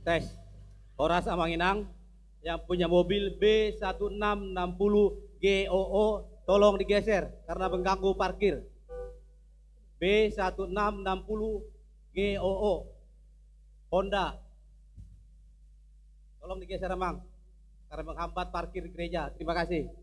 Tes. Horas Amanginang yang punya mobil B1660 GOO tolong digeser karena mengganggu parkir. B1660 GOO Honda. Tolong digeser Amang karena menghambat parkir gereja. Terima kasih.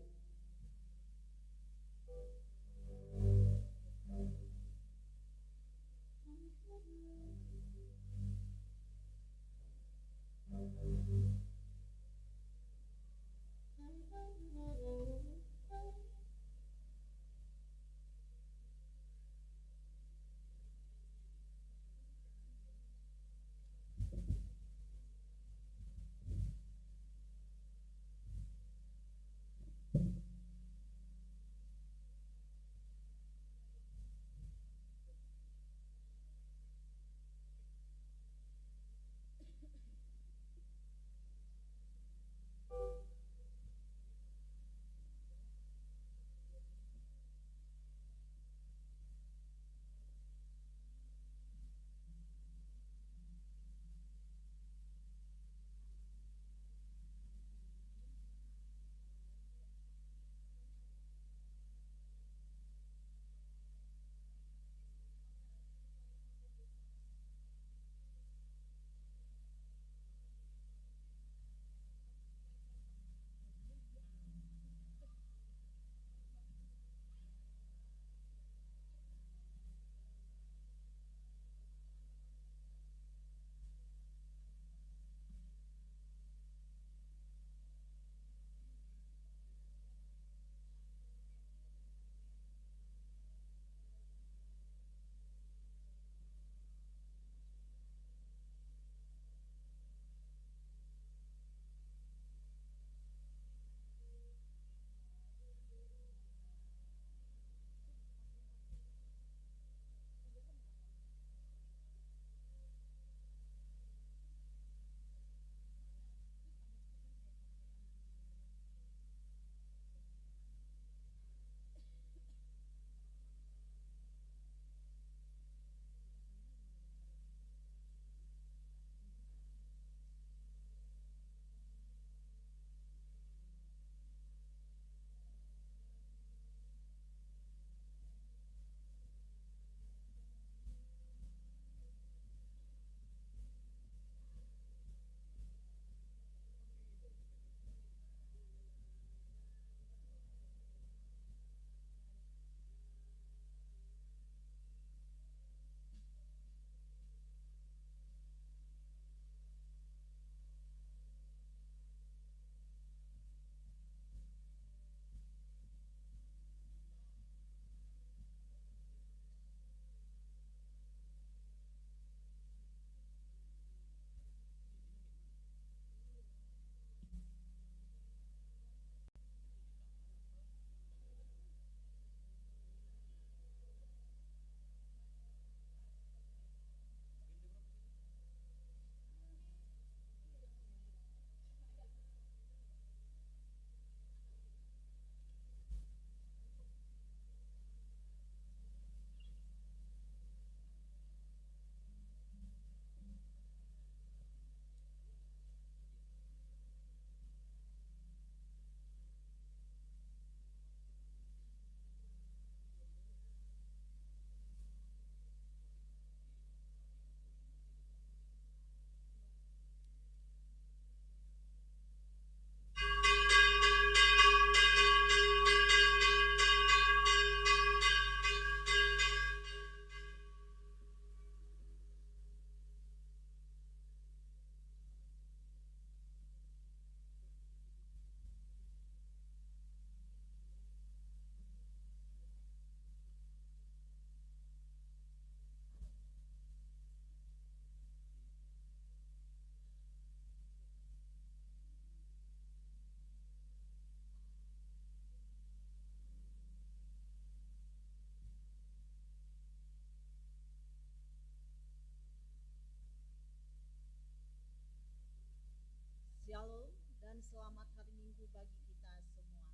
Shalom dan selamat hari Minggu bagi kita semua.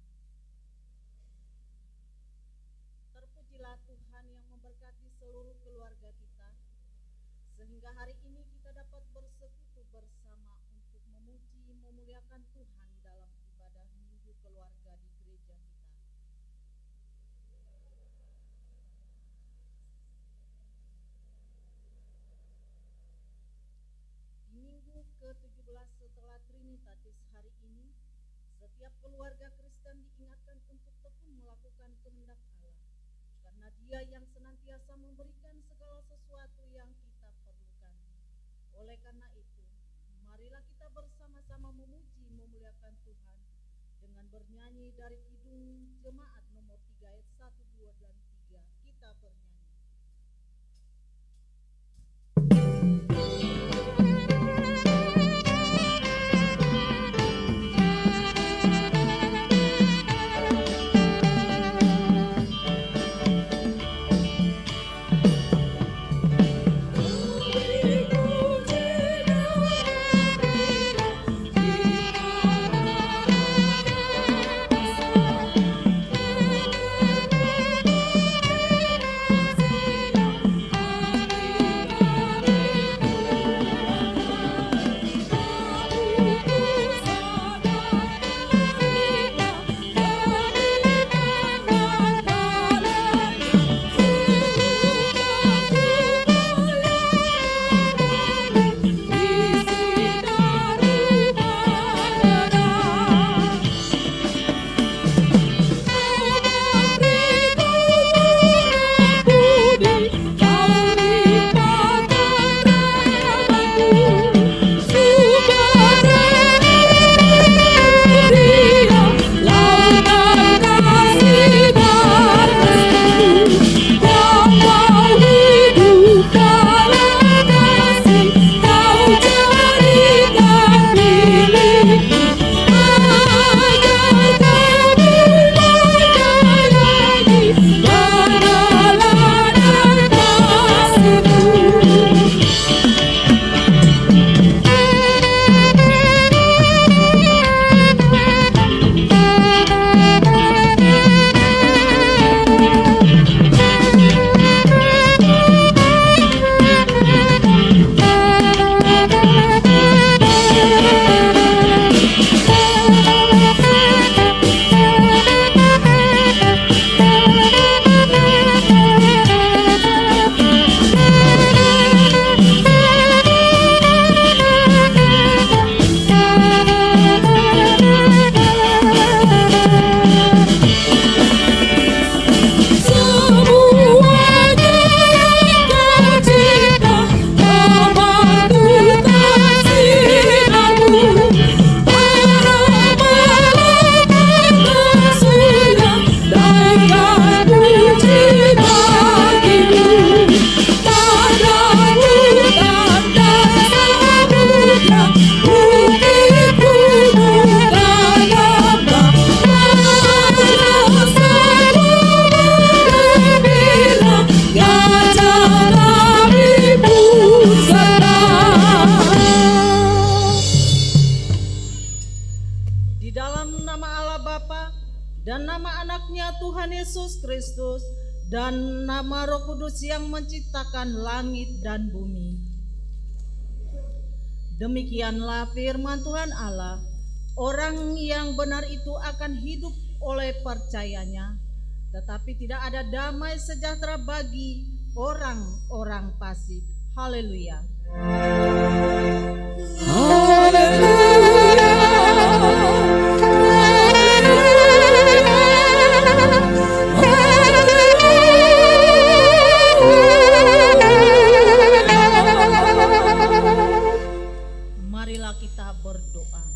Terpujilah Tuhan yang memberkati seluruh keluarga kita, sehingga hari ini kita dapat bersekutu bersama memuliakan Tuhan dalam ibadah Minggu Keluarga di gereja kita. Di Minggu ke-17 setelah Trinitatis hari ini, setiap keluarga Kristen diingatkan untuk tekun melakukan kehendak Allah, karena Dia yang senantiasa memberikan segala sesuatu yang kita perlukan. Oleh karena itu, marilah kita bersama-sama memuji memuliakan Tuhan dengan bernyanyi dari Kidung Jemaat nomor 3 ayat 1, 2, dan 3. Kita bernyanyi. Dan nama Roh Kudus yang menciptakan langit dan bumi. Demikianlah firman Tuhan Allah, orang yang benar itu akan hidup oleh percayanya, tetapi tidak ada damai sejahtera bagi orang-orang fasik. Haleluya. Marilah kita berdoa.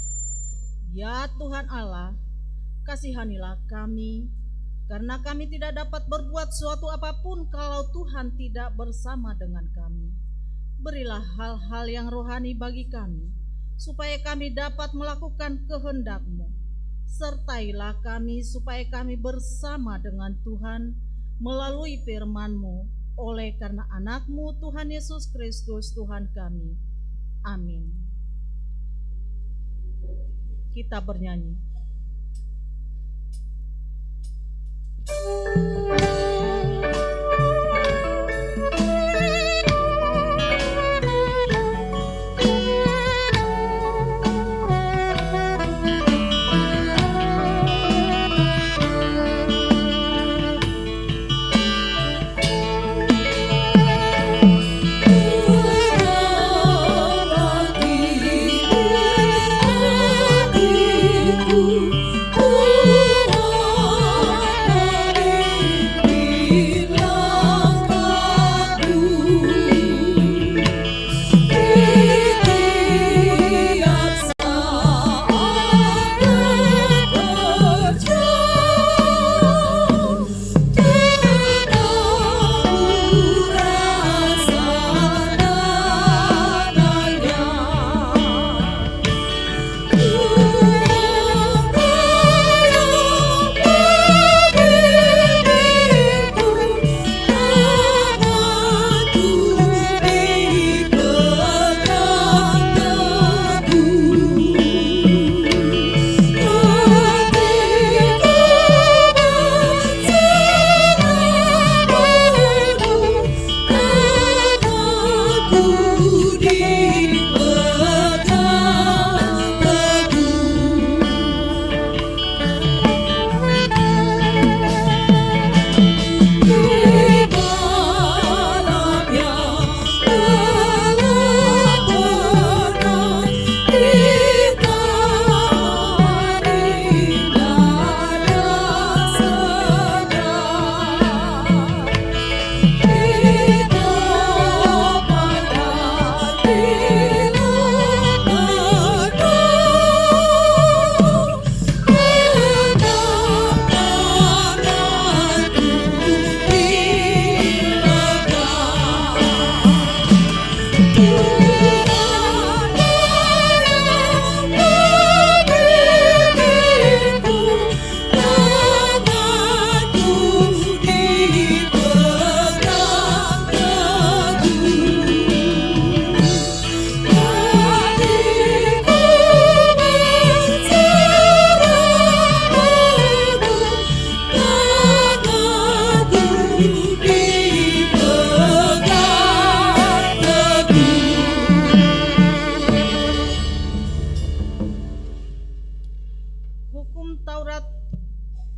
Ya Tuhan Allah, kasihanilah kami, karena kami tidak dapat berbuat suatu apapun kalau Tuhan tidak bersama dengan kami. Berilah hal-hal yang rohani bagi kami, supaya kami dapat melakukan kehendak-Mu. Sertailah kami supaya kami bersama dengan Tuhan melalui firman-Mu, oleh karena anak-Mu Tuhan Yesus Kristus Tuhan kami. Amin. Kita bernyanyi.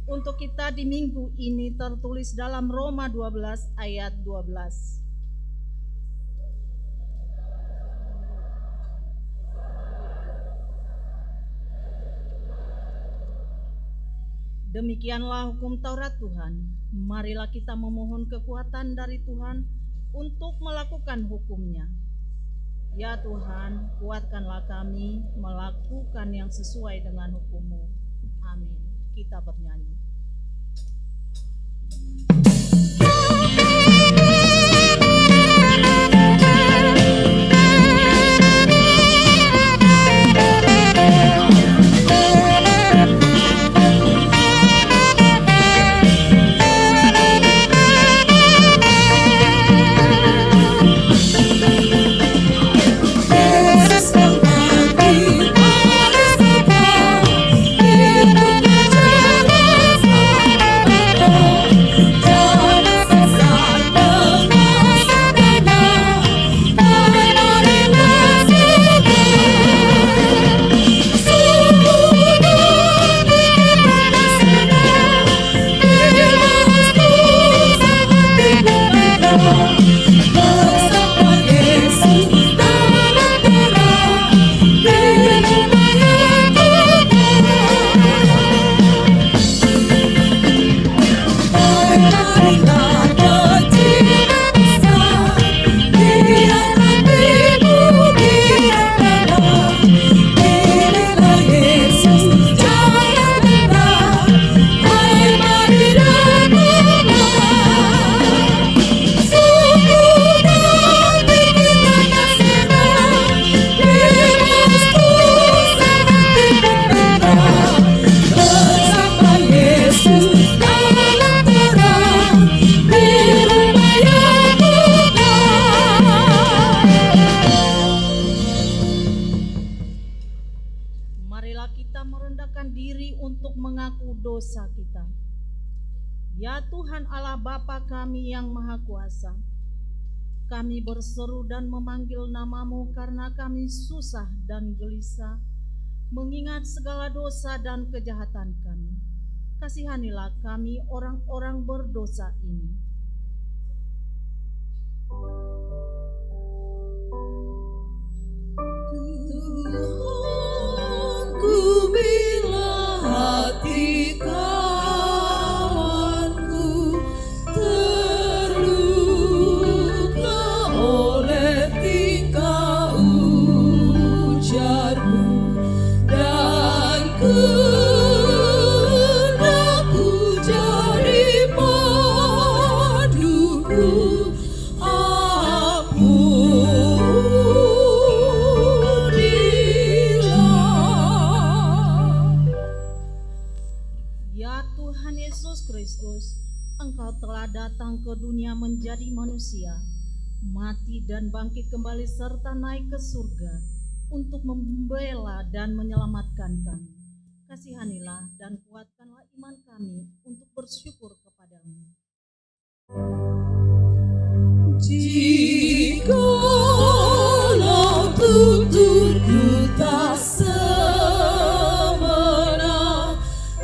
untuk kita di minggu ini tertulis dalam Roma 12 ayat 12. Demikianlah hukum Taurat Tuhan. Marilah kita memohon kekuatan dari Tuhan untuk melakukan hukum-Nya. Ya Tuhan, kuatkanlah kami melakukan yang sesuai dengan hukum-Mu. Amin. Kita bernyanyi. Dosa kita. Ya Tuhan Allah Bapa kami yang Maha Kuasa, kami berseru dan memanggil nama-Mu karena kami susah dan gelisah mengingat segala dosa dan kejahatan kami. Kasihanilah kami orang-orang berdosa ini. Tuhanku, bila hati kawanku terluka oleh tingkah ujarmu dan kehendakku jadi paduku, Engkau telah datang ke dunia menjadi manusia, mati dan bangkit kembali serta naik ke surga untuk membela dan menyelamatkan kami. Kasihanilah dan kuatkanlah iman kami untuk bersyukur kepadamu. Jikalau tuturku tak semena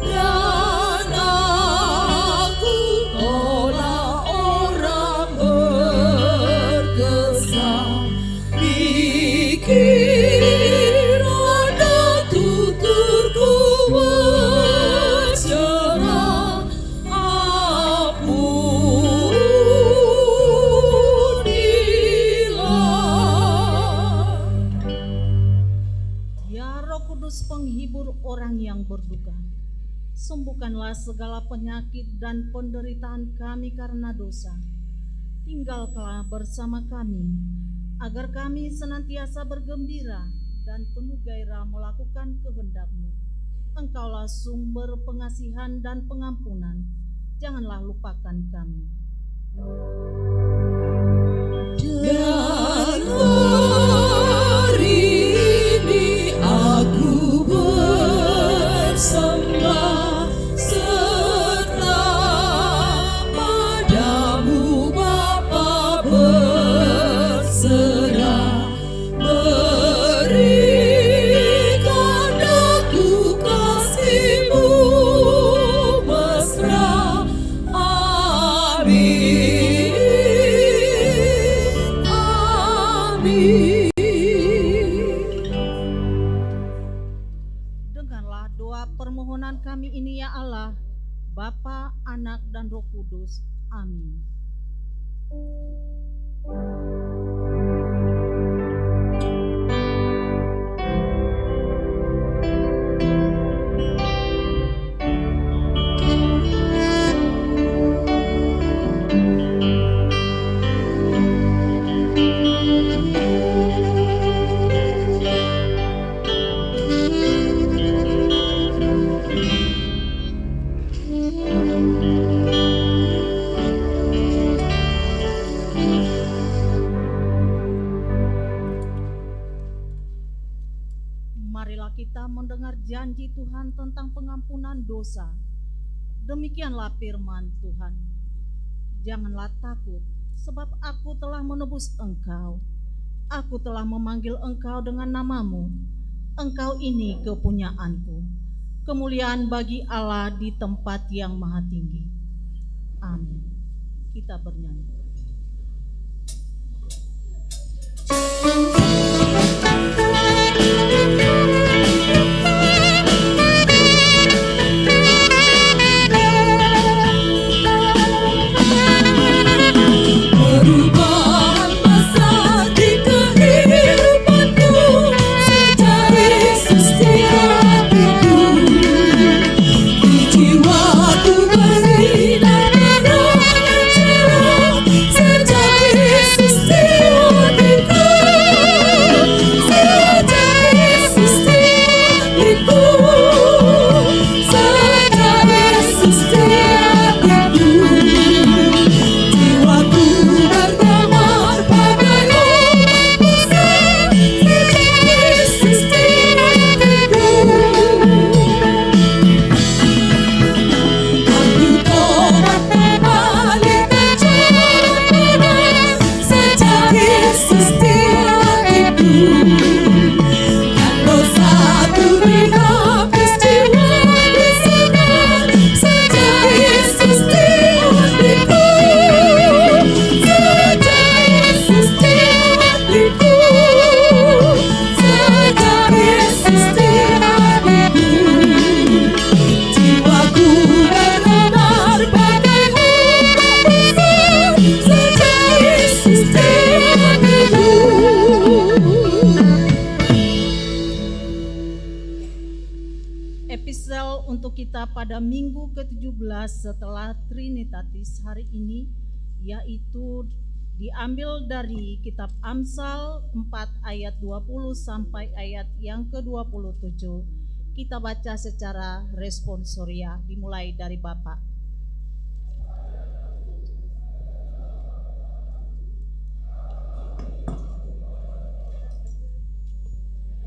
dan aku tolak orang berkesan, pikiran dan tuturku bercerah, penghibur orang yang berduka, sembuhkanlah segala penyakit dan penderitaan kami karena dosa. Tinggalkanlah bersama kami, agar kami senantiasa bergembira dan penuh gairah melakukan kehendak-Mu. Engkaulah sumber pengasihan dan pengampunan, janganlah lupakan kami. Dan hari ini aku bersembah serta padamu Bapa, berserah, berikan aku kasih-Mu mesra. Dengarlah doa permohonan kami ini ya Allah, Bapa, Anak, dan Roh Kudus. Amin. Marilah kita mendengar janji Tuhan tentang pengampunan dosa. Demikianlah firman Tuhan. Janganlah takut, sebab aku telah menebus engkau. Aku telah memanggil engkau dengan namamu. Engkau ini kepunyaanku. Kemuliaan bagi Allah di tempat yang maha tinggi. Amin. Kita bernyanyi. Perubahan besar di kehidupanku sejak Yesus di hatiku. Di jiwaku bersinar terang dan cerah sejak Yesus di hatiku. Sejak Yesus di hatiku. Sejak Yesus di hatiku. Jiwaku bergemar bagai ombak besar sejak Yesus di hatiku. Aku tobat membalikkan jalan benar sejak Yesus di hatiku. Dan dosaku dihapus, jiwa disegar sejak Yesus di hatiku. Sejak Yesus di hatiku. Sejak Yesus di hatiku. Jiwaku bergetar bagai ombak besar sejak Yesus di hatiku. Epistel untuk kita pada minggu ke-17 setelah Trinitatis hari ini, yaitu diambil dari kitab Amsal 4 ayat 20 sampai ayat yang ke-27. Kita baca secara responsoria, dimulai dari Bapak.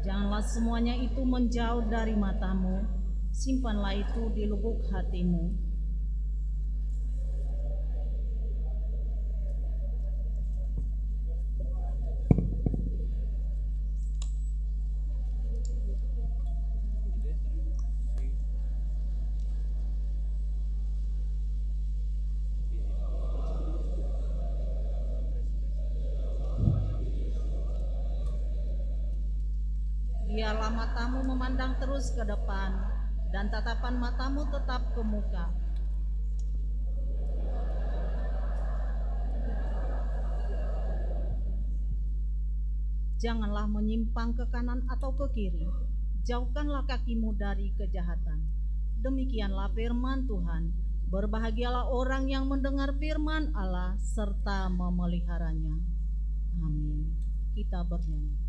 Janganlah semuanya itu menjauh dari matamu, simpanlah itu di lubuk hatimu. Biarlah matamu memandang terus ke depan, dan tatapan matamu tetap ke muka. Janganlah menyimpang ke kanan atau ke kiri, jauhkanlah kakimu dari kejahatan. Demikianlah firman Tuhan. Berbahagialah orang yang mendengar firman Allah serta memeliharanya. Amin. Kita bernyanyi.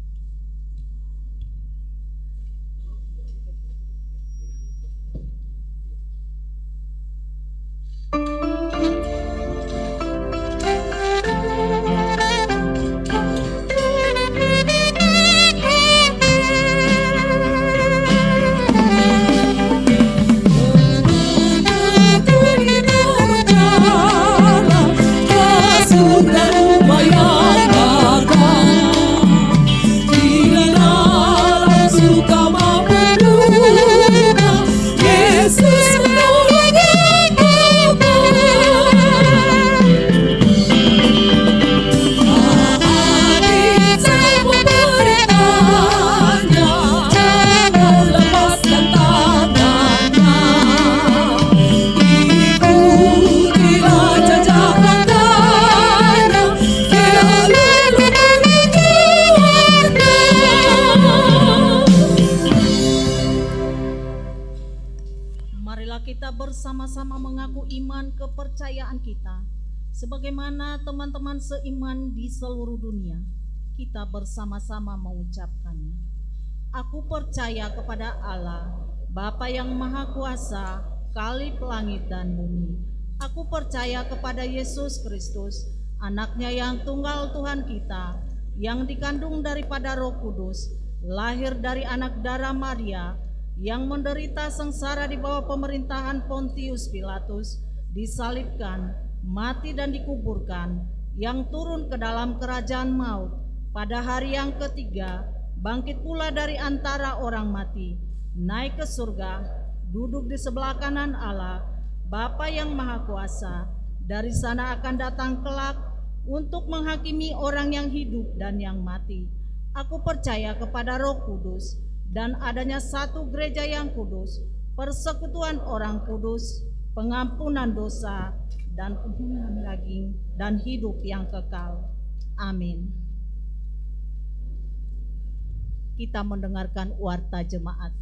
Surga rumah yang megah. Marilah kita bersama-sama mengaku iman kepercayaan kita, sebagaimana teman-teman seiman di seluruh dunia. Kita bersama-sama mengucapkannya. Aku percaya kepada Allah, Bapa yang Maha Kuasa, Khalif langit dan bumi. Aku percaya kepada Yesus Kristus, Anaknya yang tunggal Tuhan kita, yang dikandung daripada Roh Kudus, lahir dari anak darah Maria, yang menderita sengsara di bawah pemerintahan Pontius Pilatus, disalibkan, mati dan dikuburkan, yang turun ke dalam kerajaan maut, pada hari yang ketiga, bangkit pula dari antara orang mati, naik ke surga, duduk di sebelah kanan Allah, Bapa yang Maha Kuasa. Dari sana akan datang kelak untuk menghakimi orang yang hidup dan yang mati. Aku percaya kepada Roh Kudus dan adanya satu gereja yang kudus, persekutuan orang kudus, pengampunan dosa, dan pembunuhan daging, dan hidup yang kekal. Amin. Kita mendengarkan warta jemaat.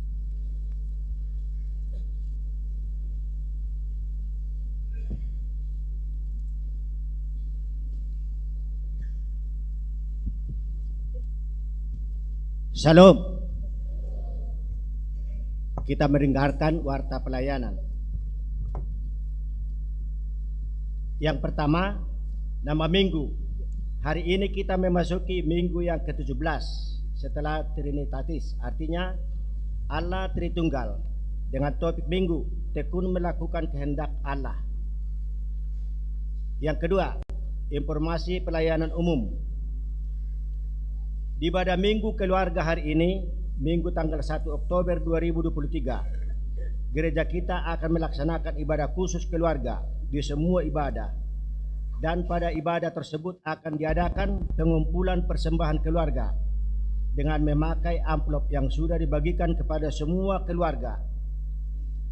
Shalom. Kita mendengarkan warta pelayanan. Yang pertama, nama minggu. Hari ini kita memasuki minggu yang ke-17 setelah Trinitatis, artinya Allah Tritunggal. Dengan topik minggu, tekun melakukan kehendak Allah. Yang kedua, informasi pelayanan umum. Di pada Minggu Keluarga hari ini, Minggu tanggal 1 Oktober 2023, gereja kita akan melaksanakan ibadah khusus keluarga di semua ibadah. Dan pada ibadah tersebut akan diadakan pengumpulan persembahan keluarga dengan memakai amplop yang sudah dibagikan kepada semua keluarga.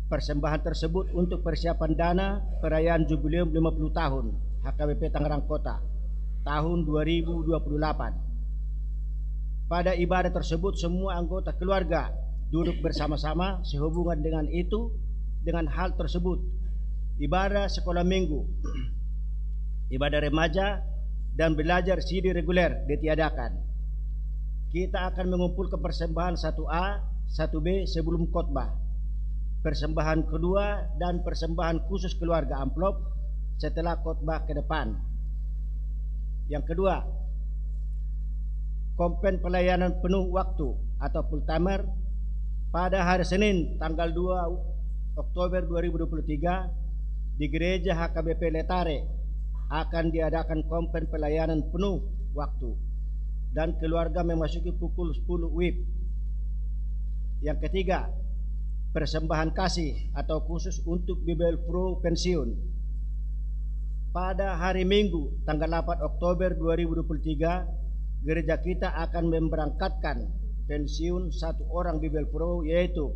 Persembahan tersebut untuk persiapan dana perayaan jubileum 50 tahun HKBP Tangerang Kota tahun 2028. Pada ibadah tersebut semua anggota keluarga duduk bersama-sama sehubungan dengan itu, dengan hal tersebut. Ibadah sekolah minggu, ibadah remaja, dan belajar CD reguler ditiadakan. Kita akan mengumpulkan persembahan 1A, 1B sebelum khotbah. Persembahan kedua dan persembahan khusus keluarga amplop setelah khotbah ke depan. Yang kedua, kompen pelayanan penuh waktu atau full timer pada hari Senin tanggal 2 Oktober 2023 di gereja HKBP Letare akan diadakan kompen pelayanan penuh waktu dan keluarga memasuki pukul 10 WIB. Yang ketiga, persembahan kasih atau khusus untuk Bible Pro pensiun pada hari Minggu tanggal 8 Oktober 2023 gereja kita akan memberangkatkan pensiun satu orang Bible Pro, yaitu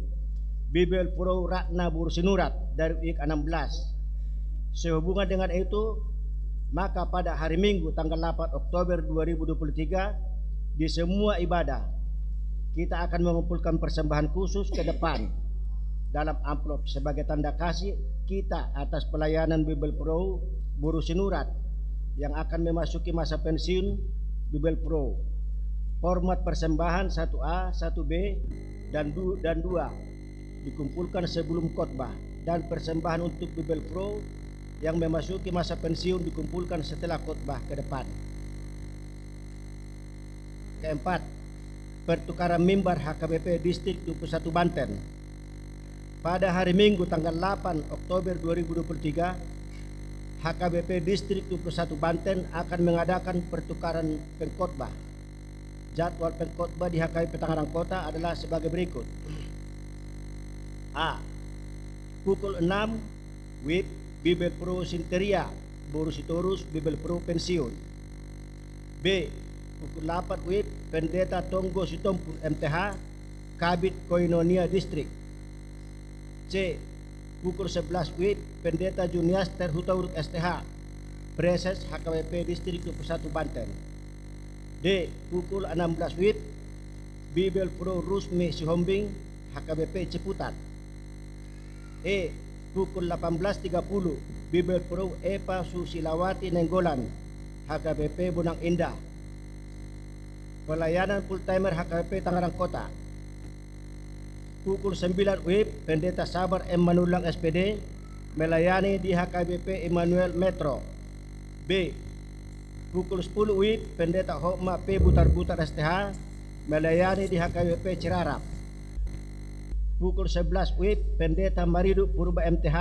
Bible Pro Ratna Bursinurat dari UIK 16. Sehubungan dengan itu, maka pada hari Minggu tanggal 8 Oktober 2023 di semua ibadah kita akan mengumpulkan persembahan khusus ke depan dalam amplop sebagai tanda kasih kita atas pelayanan Bible Pro Bursinurat yang akan memasuki masa pensiun Bible Pro. Format persembahan 1A, 1B, dan 2 dikumpulkan sebelum khotbah, dan persembahan untuk Bible Pro yang memasuki masa pensiun dikumpulkan setelah khotbah ke depan. Keempat, pertukaran mimbar HKBP Distrik 21 Banten. Pada hari Minggu tanggal 8 Oktober 2023, HKBP Distrik 21 Banten akan mengadakan pertukaran pengkhotbah. Jadwal pengkhotbah di HKBP Tangerang Kota adalah sebagai berikut. A. Pukul 6 WIB Bible Pro Sinteria Borusitorus Bible Pro pensiun. B. Pukul 8 WIB Pendeta Tonggo Sitompul MTH Kabit Koinonia Distrik. C. Pukul 11 WIB Pendeta Juniaster Hutauruk STH Preses HKBP Distrik 21 Banten. D. Pukul 16 WIB Bible Pro Rusmi Sihombing HKBP Ciputat. E. pukul 18.30 Bibel Pro Epa Susilawati Nenggolan HKBP Bonang Indah. Pelayanan full timer HKBP Tangerang Kota. Pukul 9 WIB Pendeta Sabar M. Manulang SPD melayani di HKBP Emmanuel Metro. B. Pukul 10 WIB Pendeta Hokma P. Butar-Butar STH melayani di HKBP Cirarap. Pukul 11 WIB Pendeta Maridu Purba MTH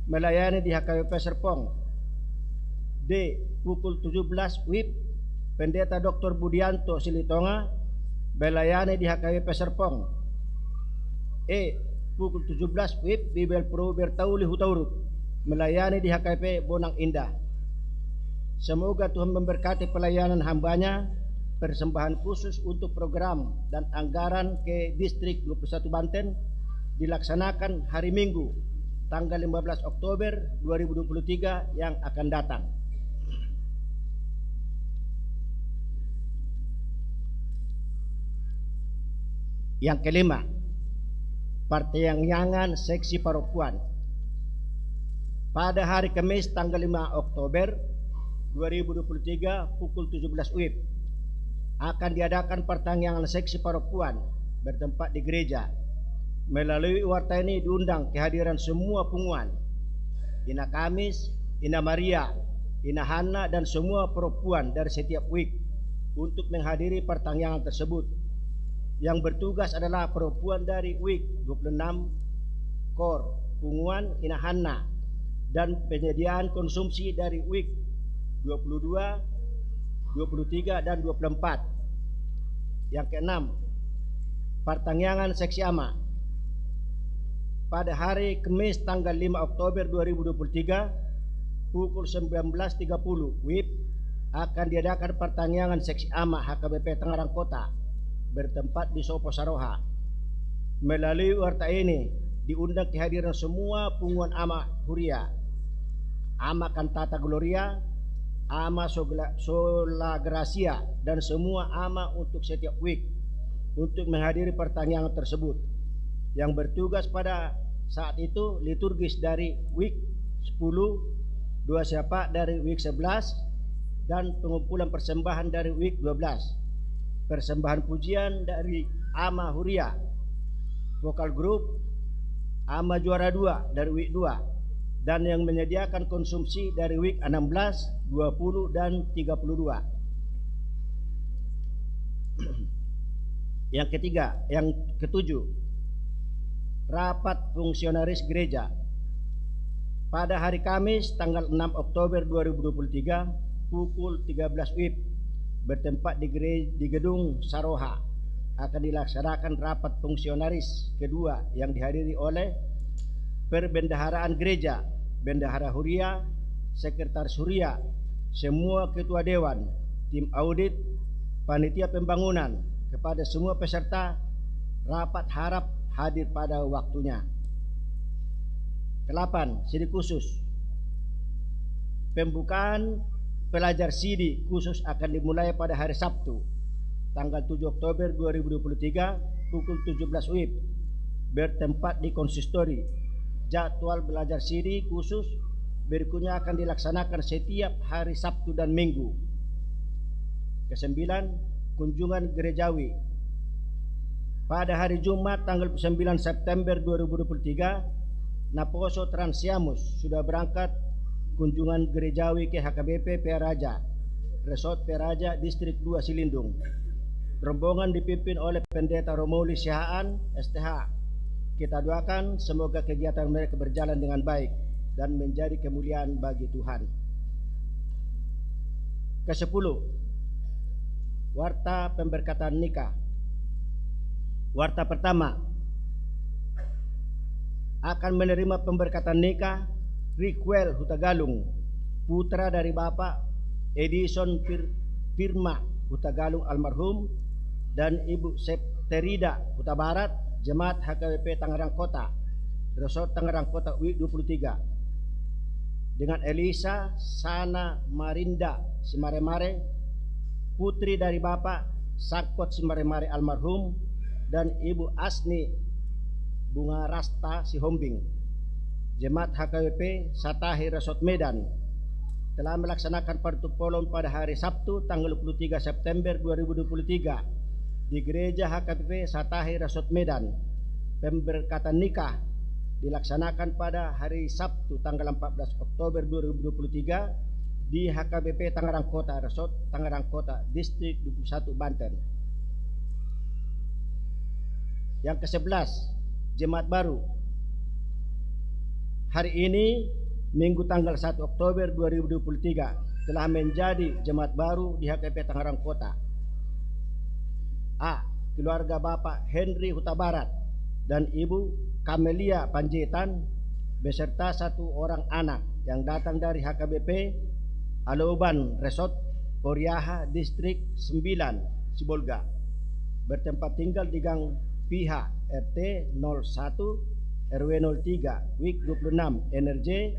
melayani di HKBP Serpong. D. Pukul 17 WIB Pendeta Dr. Budianto Silitonga melayani di HKBP Serpong. E. Pukul 17 WIB Bibel Pro Bertauli Hutaurut melayani di HKBP Bonang Indah. Semoga Tuhan memberkati pelayanan hambanya. Persembahan khusus untuk program dan anggaran ke Distrik 21 Banten dilaksanakan hari Minggu tanggal 15 Oktober 2023 yang akan datang. Yang kelima, pertanyaan seksi perempuan. Pada hari Kamis tanggal 5 Oktober 2023 pukul 17 WIB akan diadakan pertanyaan seksi perempuan bertempat di gereja. Melalui warta ini diundang kehadiran semua punguan, Ina Kamis, Ina Maria, Ina Hana dan semua perempuan dari setiap WIB untuk menghadiri pertanyaan tersebut. Yang bertugas adalah perempuan dari WIB 26 Kor, punguan Ina Hana, dan penyediaan konsumsi dari WIB 22, 23 dan 24. Yang keenam, pertanyaan seksi ama. Pada hari Kamis tanggal 5 Oktober 2023 pukul 19.30 WIB akan diadakan pertanyaan seksi ama HKBP Tangerang Kota bertempat di Sopo Saroha. Melalui warta ini diundang kehadiran semua punguan ama Huria, ama Cantata Gloria, ama Sola Gracia dan semua ama untuk setiap WIB untuk menghadiri pertanyaan tersebut. Yang bertugas pada saat itu liturgis dari WIB 10, dua siapa dari WIB 11 dan pengumpulan persembahan dari WIB 12. Persembahan pujian dari ama Huria, vokal grup ama Juara 2 dari WIB 2, dan yang menyediakan konsumsi dari WIB 16, 20 dan 32. Yang ketujuh, rapat fungsionaris gereja. Pada hari Kamis tanggal 6 Oktober 2023 pukul 13 WIB bertempat di gedung Saroha akan dilaksanakan rapat fungsionaris kedua yang dihadiri oleh Perbendaharaan Gereja, Bendahara Huria, Sekretaris Huria, semua ketua dewan, tim audit, panitia pembangunan. Kepada semua peserta rapat harap hadir pada waktunya. 8. Sidi khusus. Pembukaan pelajar Sidi khusus akan dimulai pada hari Sabtu tanggal 7 Oktober 2023 pukul 17 WIB bertempat di konsistori. Jadwal belajar Sidi khusus berikutnya akan dilaksanakan setiap hari Sabtu dan Minggu. 9. Kunjungan gerejawi. Pada hari Jumat tanggal 9 September 2023 Naposo Transiamus sudah berangkat kunjungan gerejawi ke HKBP Peraja, Resort Peraja Distrik 2 Silindung. Rombongan dipimpin oleh Pendeta Romoli Sihaan STH. Kita doakan semoga kegiatan mereka berjalan dengan baik dan menjadi kemuliaan bagi Tuhan. 10. Warta pemberkatan nikah. Warta pertama, akan menerima pemberkatan nikah Riquel Hutagalung, putra dari Bapak Edison Firma Hutagalung almarhum dan Ibu Septerida Huta Barat, Jemaat HKBP Tangerang Kota, Resort Tangerang Kota WIB 23, dengan Elisa Sana Marinda Simaremare, putri dari Bapak Sakot Simaremare almarhum dan Ibu Asni Bunga Rasta Sihombing, Jemaat HKBP Satahi Resort Medan telah melaksanakan Partupolon pada hari Sabtu tanggal 23 September 2023 di Gereja HKBP Satahi Resort Medan. Pemberkatan nikah dilaksanakan pada hari Sabtu tanggal 14 Oktober 2023 di HKBP Tangerang Kota Resort Tangerang Kota Distrik 21 Banten. Yang ke-11, Jemaat baru. Hari ini Minggu tanggal 1 Oktober 2023 telah menjadi jemaat baru di HKBP Tangerang Kota. A. Keluarga Bapak Henry Huta Barat dan Ibu Kamelia Panjaitan beserta 1 orang anak yang datang dari HKBP Aloban Resort Poriaha Distrik 9 Sibolga, bertempat tinggal di Gang Piha RT 01 RW 03 WIK 26 NRJ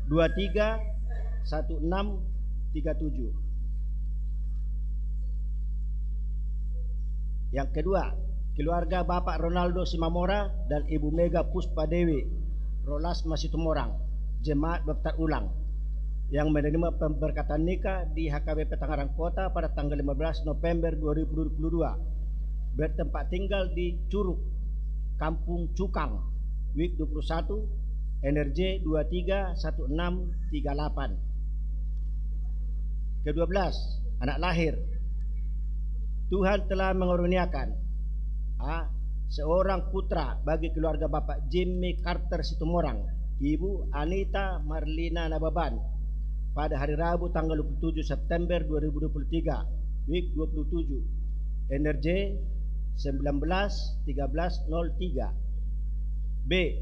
231637. Yang kedua, keluarga Bapak Ronaldo Simamora dan Ibu Mega Puspa Dewi Rolas Masitumorang, jemaat daftar ulang yang menerima pemberkatan nikah di HKBP Tangerang Kota pada tanggal 15 November 2022, bertempat tinggal di Curug, Kampung Cukang, WIK 21 NRJ 231638. Ke-12, anak lahir. Tuhan telah mengaruniakan seorang putra bagi keluarga Bapak Jimmy Carter Situmorang, Ibu Anita Marlina Nababan pada hari Rabu tanggal 27 September 2023, WIK 27 NRJ 191303. B.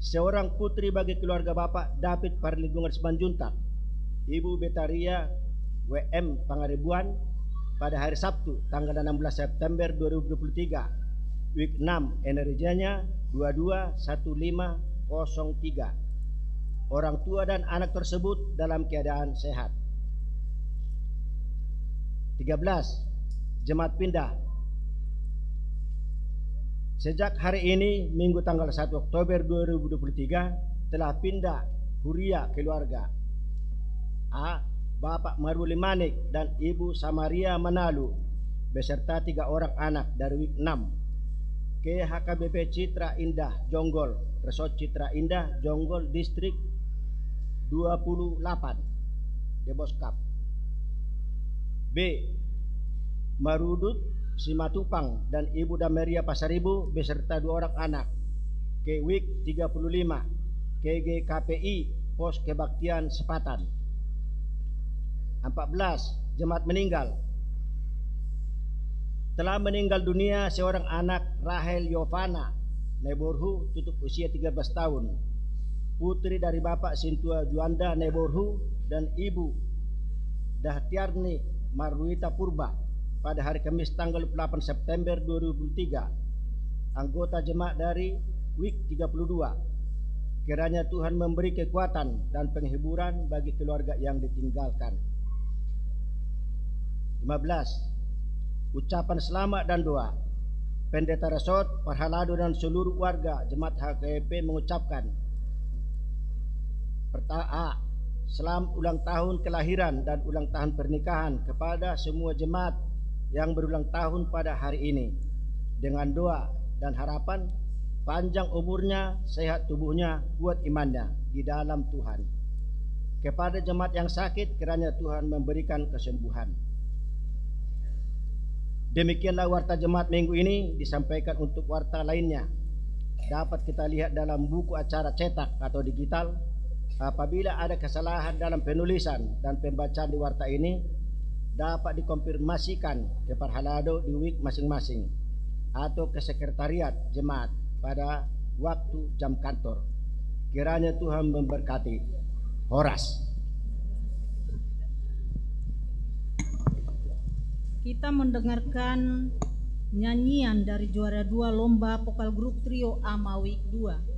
Seorang putri bagi keluarga Bapak David Parlinggungan Simanjuntak, Ibu Betaria WM Pangaribuan pada hari Sabtu tanggal 16 September 2023, WIK 6 NRJ-nya 221503. Orang tua dan anak tersebut dalam keadaan sehat. 13. Jemaat pindah. Sejak hari ini Minggu tanggal 1 Oktober 2023 telah pindah huria keluarga A. Bapak Maruli Manik dan Ibu Samaria Manalu beserta 3 orang anak dari WIK 6 ke HKBP Citra Indah Jonggol, Resort Citra Indah Jonggol Distrik 28 Deboskap. B. Marudut Simatupang dan Ibu Dameria Pasaribu beserta 2 orang anak ke WIK 35 KGKPI Pos Kebaktian Sepatan. 14. Jemaat meninggal. Telah meninggal dunia seorang anak Rahel Yovana Neborhu tutup usia 13 tahun, putri dari Bapak Sintua Juanda Neborhu dan Ibu Dahtiarni Marwita Purba pada hari Kamis tanggal 8 September 2023, anggota jemaat dari WIK 32. Kiranya Tuhan memberi kekuatan dan penghiburan bagi keluarga yang ditinggalkan. 15. Ucapan selamat dan doa. Pendeta Resort Parhalado dan seluruh warga jemaat HKBP mengucapkan selamat ulang tahun kelahiran dan ulang tahun pernikahan kepada semua jemaat yang berulang tahun pada hari ini, dengan doa dan harapan panjang umurnya, sehat tubuhnya, kuat imannya di dalam Tuhan. Kepada jemaat yang sakit, kiranya Tuhan memberikan kesembuhan. Demikianlah warta jemaat minggu ini. Disampaikan untuk warta lainnya dapat kita lihat dalam buku acara cetak atau digital. Apabila ada kesalahan dalam penulisan dan pembacaan di warta ini, dapat dikonfirmasikan ke Parhalado di WIK masing-masing atau ke sekretariat jemaat pada waktu jam kantor. Kiranya Tuhan memberkati. Horas. Kita mendengarkan nyanyian dari juara 2 lomba vokal grup trio Amawik 2.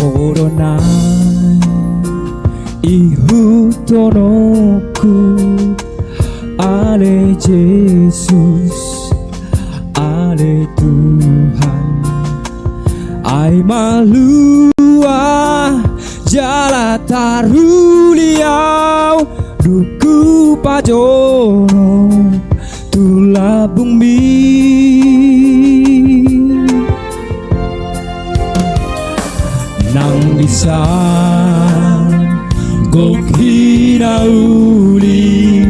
Corona ihutonoku Ale Yesus, ale Tuhan. Ai malua jala taruliau duku pajono tulabung mi nang disan gokhina uli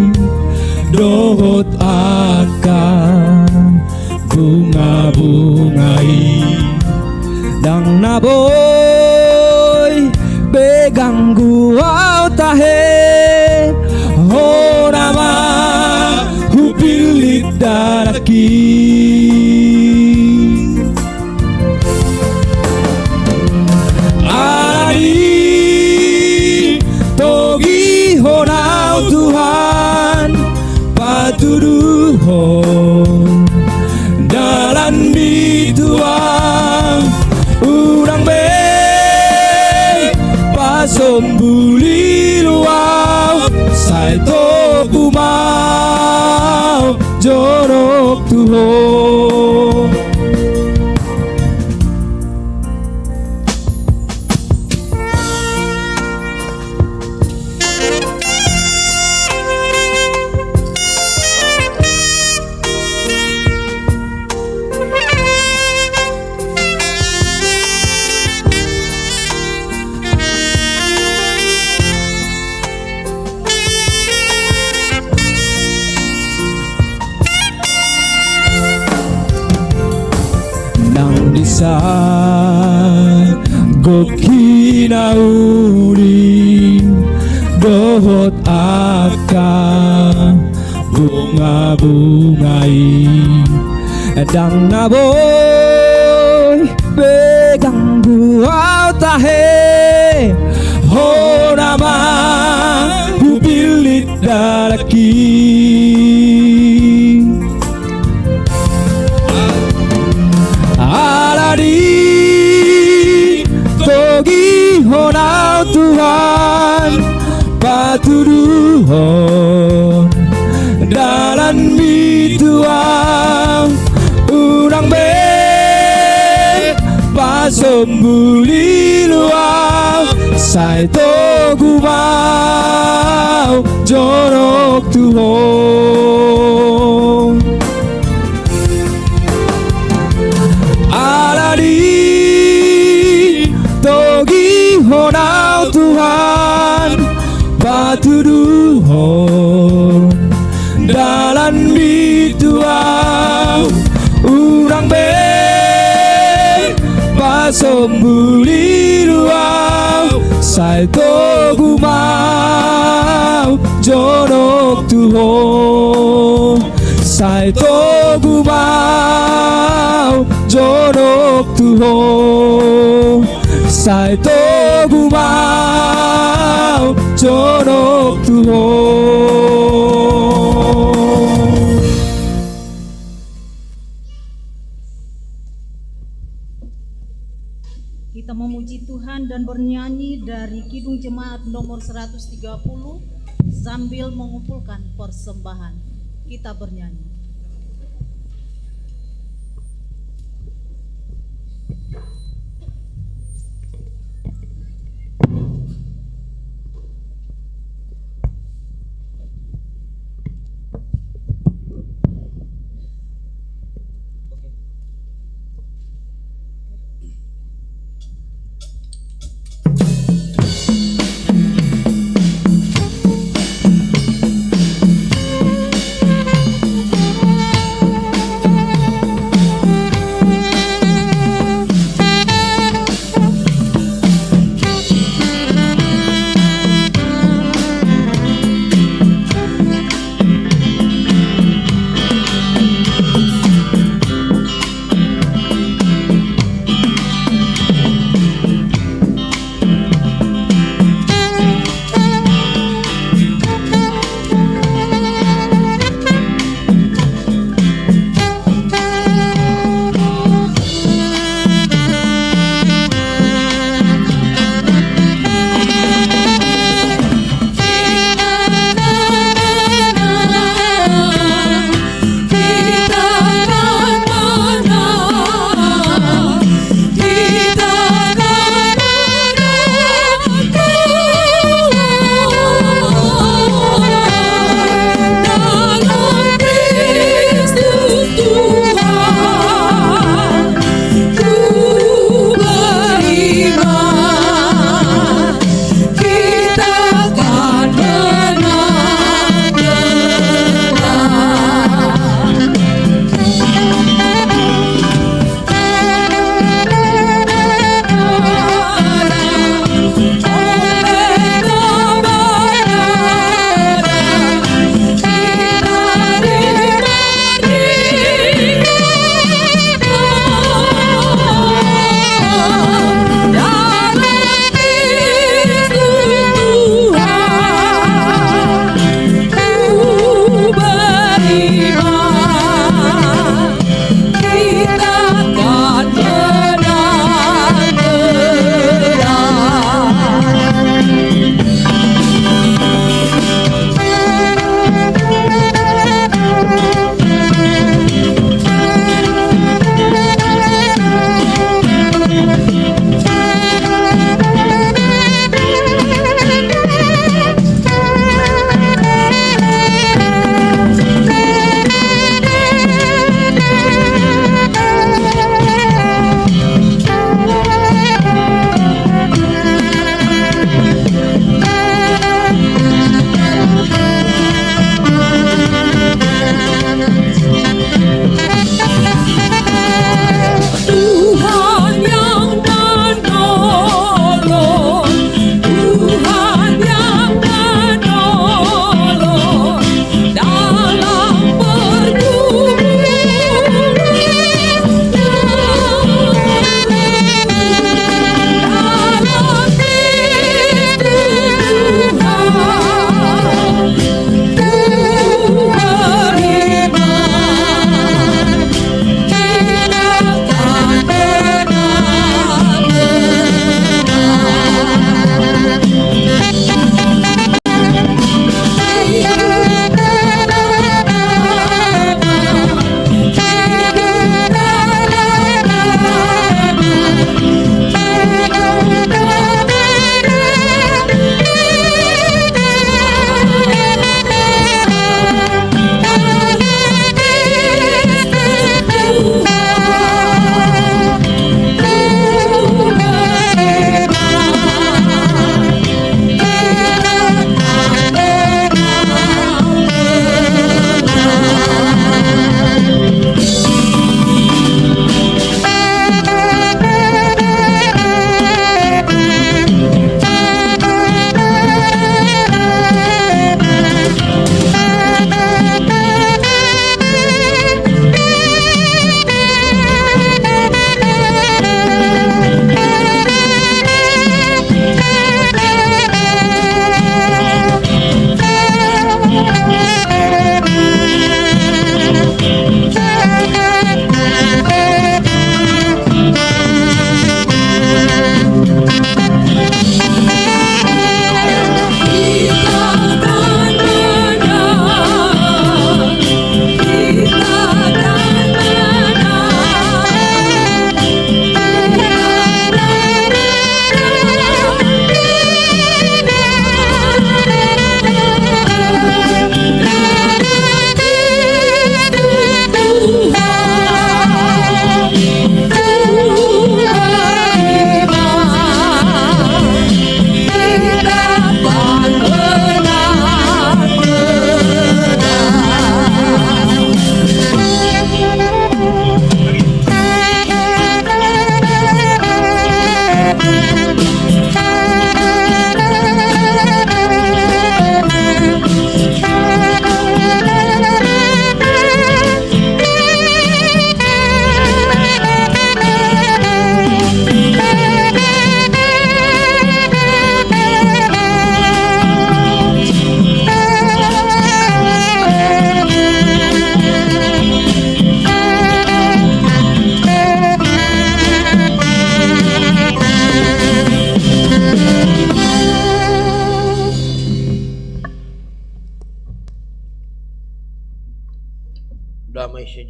dohot akan bunga-bungai dang naboy begang gua tahe horama hupilit daraki ari togi honau Tuhan patuduhon dalan di tuang urang be pasombuli luau saito kumau jorok Tuhan. Sa gokina uli dohot akan bunga-bungai dang naboy pegang gua tahe horama hupilit daraki aladi togi honau Tuhan patuduhon dalan mituang urang be pasombuli luau saito gumau jorok Tuhan. Aladi togi honau Tuhan patuduhon dalan bituau urang be pasombuli luau saito gumau jorok Tuhan saito gumau jorok Tuhan saito gumau jorok Tuhan. Kita memuji Tuhan dan bernyanyi dari Kidung Jemaat nomor 130 sambil mengumpulkan persembahan. Kita bernyanyi.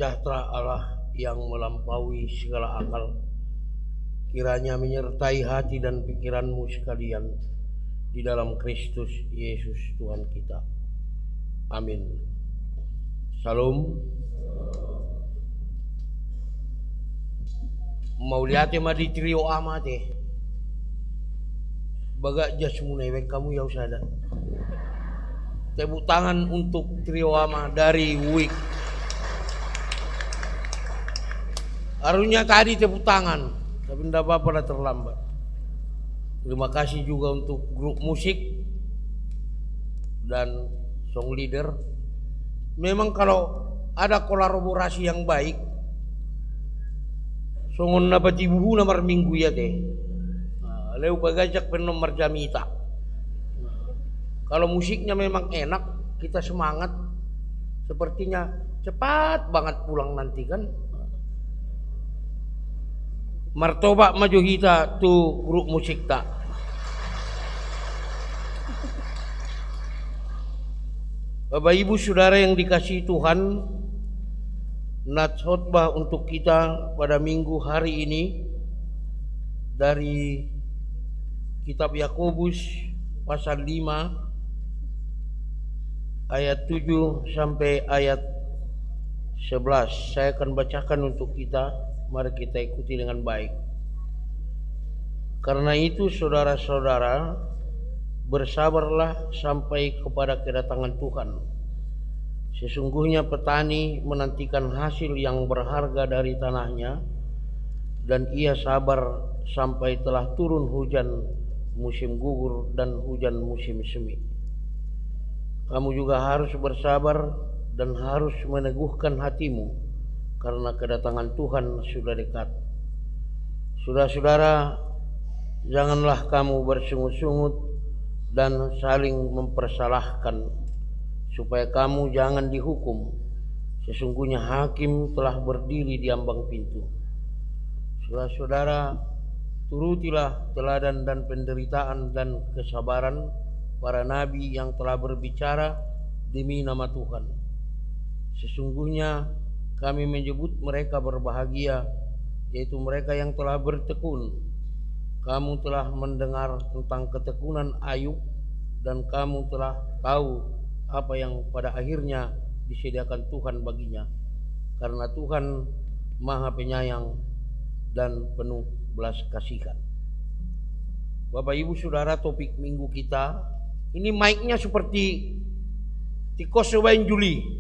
sejahtera Allah yang melampaui segala akal kiranya menyertai hati dan pikiranmu sekalian di dalam Kristus Yesus Tuhan kita. Amin. Salam. Mau lihat mah di trio amat baga jas munewek kamu ya usada. Tepuk tangan untuk trio ama dari Wik. Harusnya tadi tepuk tangan, tapi tidak apa-apa dah terlambat. Terima kasih juga untuk grup musik dan song leader. Memang kalau ada kolaborasi yang baik, songon dapat ibu nomor minggu ya teh. Leu bagajak pen nomor jamita. Kalau musiknya memang enak, kita semangat. Sepertinya cepat banget pulang nanti kan. Martoba maju kita tuh grup musik tak. Bapak Ibu Saudara yang dikasihi Tuhan, nats khotbah untuk kita pada minggu hari ini dari kitab Yakobus pasal 5 ayat 7 sampai ayat 11. Saya akan bacakan untuk kita. Mari kita ikuti dengan baik. Karena itu saudara-saudara, bersabarlah sampai kepada kedatangan Tuhan. Sesungguhnya petani menantikan hasil yang berharga dari tanahnya, dan ia sabar sampai telah turun hujan musim gugur dan hujan musim semi. Kamu juga harus bersabar dan harus meneguhkan hatimu, karena kedatangan Tuhan sudah dekat. Saudara-saudara, janganlah kamu bersungut-sungut dan saling mempersalahkan, supaya kamu jangan dihukum. Sesungguhnya hakim telah berdiri di ambang pintu. Saudara-saudara, turutilah teladan dan penderitaan dan kesabaran para nabi yang telah berbicara demi nama Tuhan. Sesungguhnya kami menyebut mereka berbahagia, yaitu mereka yang telah bertekun. Kamu telah mendengar tentang ketekunan Ayub, dan kamu telah tahu apa yang pada akhirnya disediakan Tuhan baginya, karena Tuhan Maha Penyayang dan penuh belas kasihan. Bapak Ibu Saudara, topik minggu kita ini mic-nya seperti tikos sebain Juli.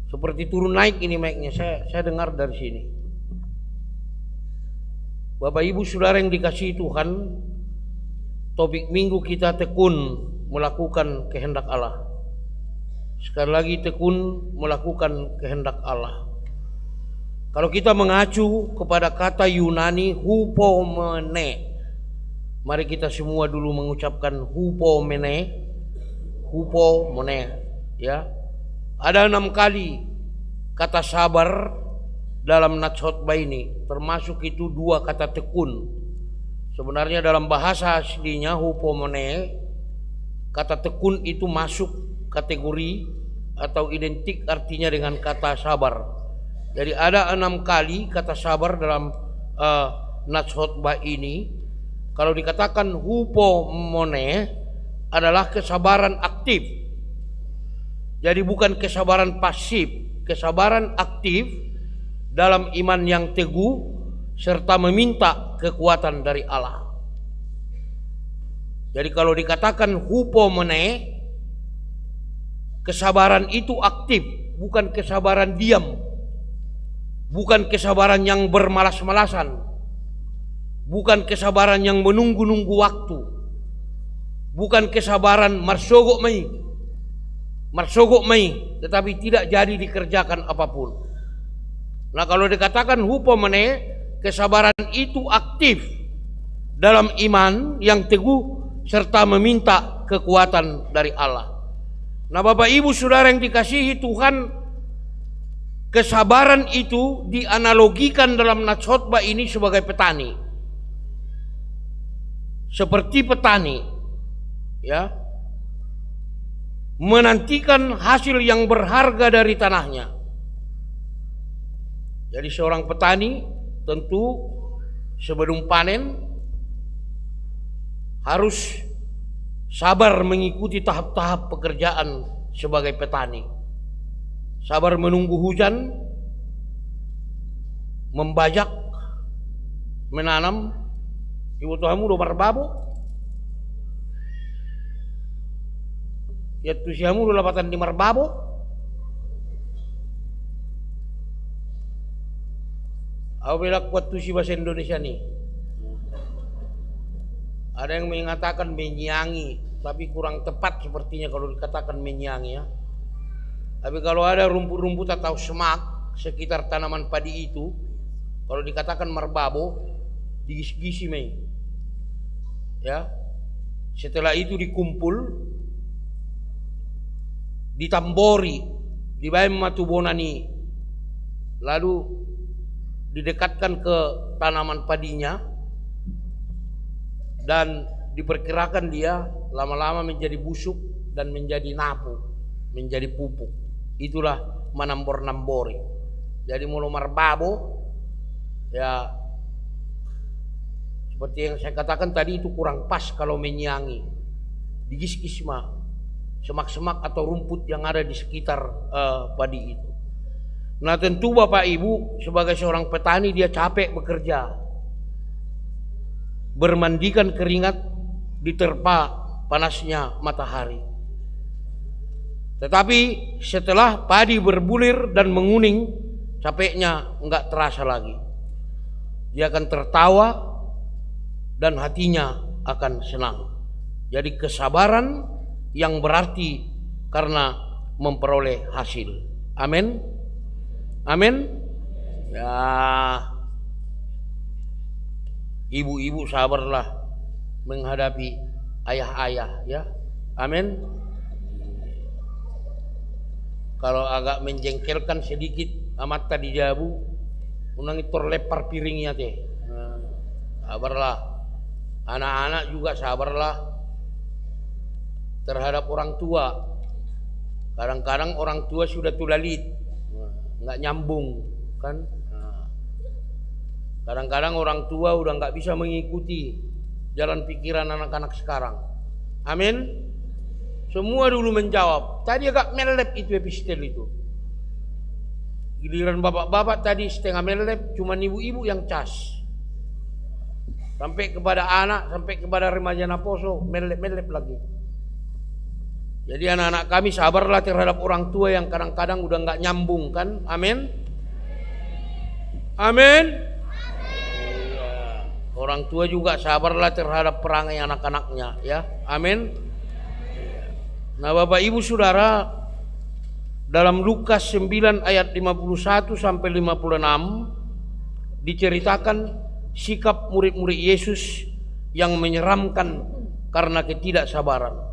Seperti turun naik ini mic-nya, saya dengar dari sini. Bapak Ibu Saudara yang dikasihi Tuhan, topik minggu kita tekun melakukan kehendak Allah. Sekali lagi, tekun melakukan kehendak Allah. Kalau kita mengacu kepada kata Yunani hupomene, mari kita semua dulu mengucapkan hupomene, ya. Ada 6 kali kata sabar dalam nats khotbah ini, termasuk itu 2 kata tekun. Sebenarnya dalam bahasa aslinya hupomene, kata tekun itu masuk kategori atau identik artinya dengan kata sabar. Jadi ada 6 kali kata sabar dalam nats khotbah ini. Kalau dikatakan hupomone adalah kesabaran aktif. Jadi bukan kesabaran pasif, kesabaran aktif dalam iman yang teguh serta meminta kekuatan dari Allah. Jadi kalau dikatakan hupomene, kesabaran itu aktif, bukan kesabaran diam, bukan kesabaran yang bermalas-malasan, bukan kesabaran yang menunggu-nunggu waktu, bukan kesabaran marsogok mai, tetapi tidak jadi dikerjakan apapun. Nah, kalau dikatakan hupomene, kesabaran itu aktif dalam iman yang teguh serta meminta kekuatan dari Allah. Nah, Bapak Ibu Saudara yang dikasihi Tuhan, kesabaran itu dianalogikan dalam nats khotbah ini sebagai petani. Seperti petani, ya. menantikan hasil yang berharga dari tanahnya. Jadi seorang petani tentu sebelum panen harus sabar mengikuti tahap-tahap pekerjaan sebagai petani. Sabar menunggu hujan, membajak, menanam. Ibu tuamu udah berbabo, ya tusiamu udah lapatan di marbabo. Aku bilang kuat tusi bahasa Indonesia nih. Ada yang mengatakan menyiangi, tapi kurang tepat sepertinya kalau dikatakan menyiangi ya. Tapi kalau ada rumput-rumput atau semak sekitar tanaman padi itu, kalau dikatakan marbabo, digisi-gisi mei. Ya, setelah itu dikumpul, ditambori, dibayar matu bonani, lalu didekatkan ke tanaman padinya, dan diperkirakan dia lama-lama menjadi busuk dan menjadi napu, menjadi pupuk. Itulah menambor-nambori. Jadi mulu marbabo, ya seperti yang saya katakan tadi, itu kurang pas kalau menyiangi, digis-gis mah semak-semak atau rumput yang ada di sekitar padi itu. Nah tentu Bapak Ibu sebagai seorang petani dia capek bekerja, bermandikan keringat diterpa panasnya matahari. Tetapi setelah padi berbulir dan menguning, capeknya enggak terasa lagi. Dia akan tertawa dan hatinya akan senang. Jadi kesabaran yang berarti karena memperoleh hasil. Amin. Amin. Ya, ibu-ibu sabarlah menghadapi ayah-ayah ya. Amin. Kalau agak menjengkelkan sedikit amat tadi jabu, unang itu lepar piringnya teh. Sabarlah. Anak-anak juga sabarlah terhadap orang tua. Kadang-kadang orang tua sudah tulalit, nggak nyambung kan. Kadang-kadang orang tua udah nggak bisa mengikuti jalan pikiran anak-anak sekarang. Amin. Semua dulu menjawab. Tadi agak melelep itu epistel itu. Giliran bapak-bapak tadi setengah melelep, cuma ibu-ibu yang cas. Sampai kepada anak, sampai kepada remaja Naposo, melelep lagi. Jadi anak-anak kami sabarlah terhadap orang tua yang kadang-kadang udah nggak nyambung kan. Amin. Amin. Iya. Orang tua juga sabarlah terhadap perangai anak-anaknya ya. Amin. Nah Bapak Ibu Saudara, dalam Lukas 9 ayat 51 sampai 56 diceritakan sikap murid-murid Yesus yang menyeramkan karena ketidaksabaran.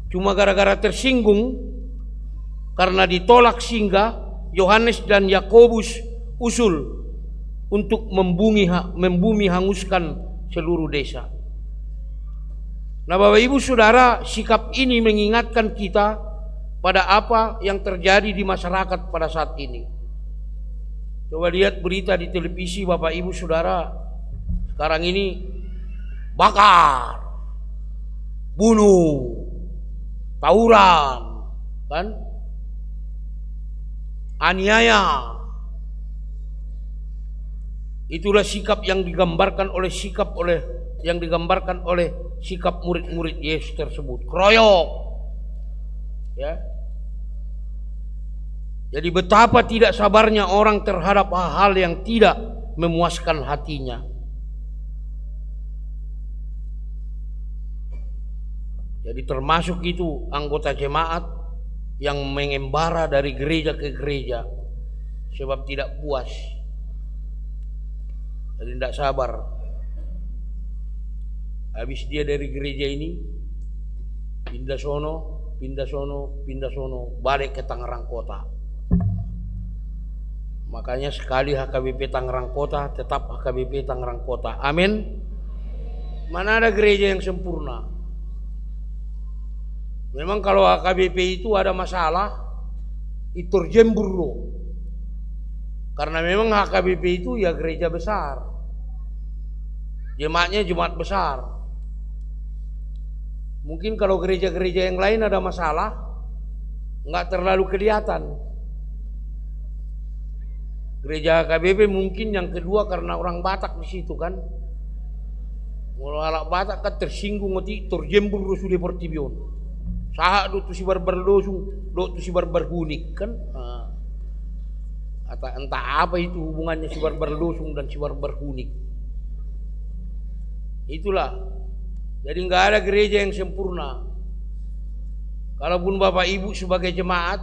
Cuma gara-gara tersinggung karena ditolak singgah, Yohanes dan Yakobus usul untuk membumi hanguskan seluruh desa. Nah Bapak Ibu Saudara, sikap ini mengingatkan kita pada apa yang terjadi di masyarakat pada saat ini. Coba lihat berita di televisi Bapak Ibu Saudara. Sekarang ini bakar, bunuh, tawuran, kan? Aniaya. Itulah sikap yang digambarkan oleh sikap murid-murid Yesus tersebut. Kroyok. Ya. Jadi betapa tidak sabarnya orang terhadap hal-hal yang tidak memuaskan hatinya. Jadi termasuk itu anggota jemaat yang mengembara dari gereja ke gereja sebab tidak puas. Jadi tidak sabar. Habis dia dari gereja ini pindah sono, balik ke Tangerang Kota. Makanya sekali HKBP Tangerang Kota, tetap HKBP Tangerang Kota. Amin. Mana ada gereja yang sempurna? Memang kalau HKBP itu ada masalah, itu jemburu. Karena memang HKBP itu ya gereja besar. Jemaatnya jemaat besar. Mungkin kalau gereja-gereja yang lain ada masalah, nggak terlalu kelihatan. Gereja HKBP mungkin yang kedua karena orang Batak di situ kan. Orang Batak kan tersinggung ngerti terjembur rusuh di Portibion. Sahak do tu si barbar dosung, do tu si barbar hunik kan. Entah apa itu hubungannya si barbar dosung dan si barbar hunik. Itulah. Jadi nggak ada gereja yang sempurna. Kalaupun Bapak Ibu sebagai jemaat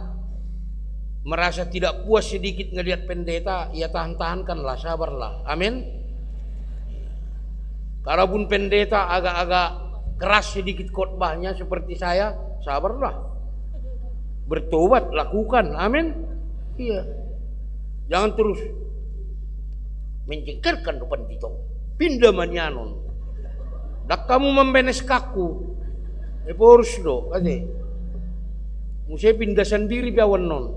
merasa tidak puas sedikit ngelihat pendeta, ya tahan-tahankanlah, sabarlah. Amin. Kalaupun pendeta agak-agak keras sedikit khotbahnya seperti saya, sabarlah. Bertobat, lakukan. Amin. Iya. Jangan terus mencengkerkan depan kita. Pindah manyanon. Dak kamu membenes kaku. Porus do, ade. Musai pindah sendiri piawan non.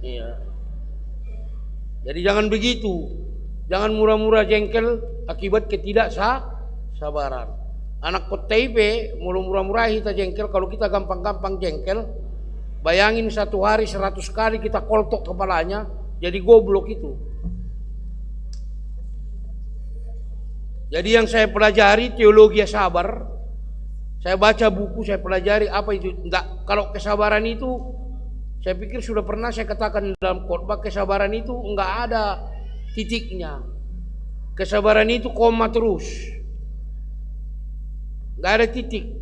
Iya. Jadi jangan begitu. Jangan murah-murah jengkel akibat ketidaksabaran. Anak KTIP mulu murah-murah kita jengkel, kalau kita gampang-gampang jengkel, bayangin satu hari 100 kali kita koltok kepalanya, jadi goblok itu. Jadi yang saya pelajari teologi sabar, saya baca buku, saya pelajari apa itu. Enggak, kalau kesabaran itu, saya pikir sudah pernah saya katakan dalam khotbah, kesabaran itu enggak ada titiknya. Kesabaran itu koma terus, enggak ada titik.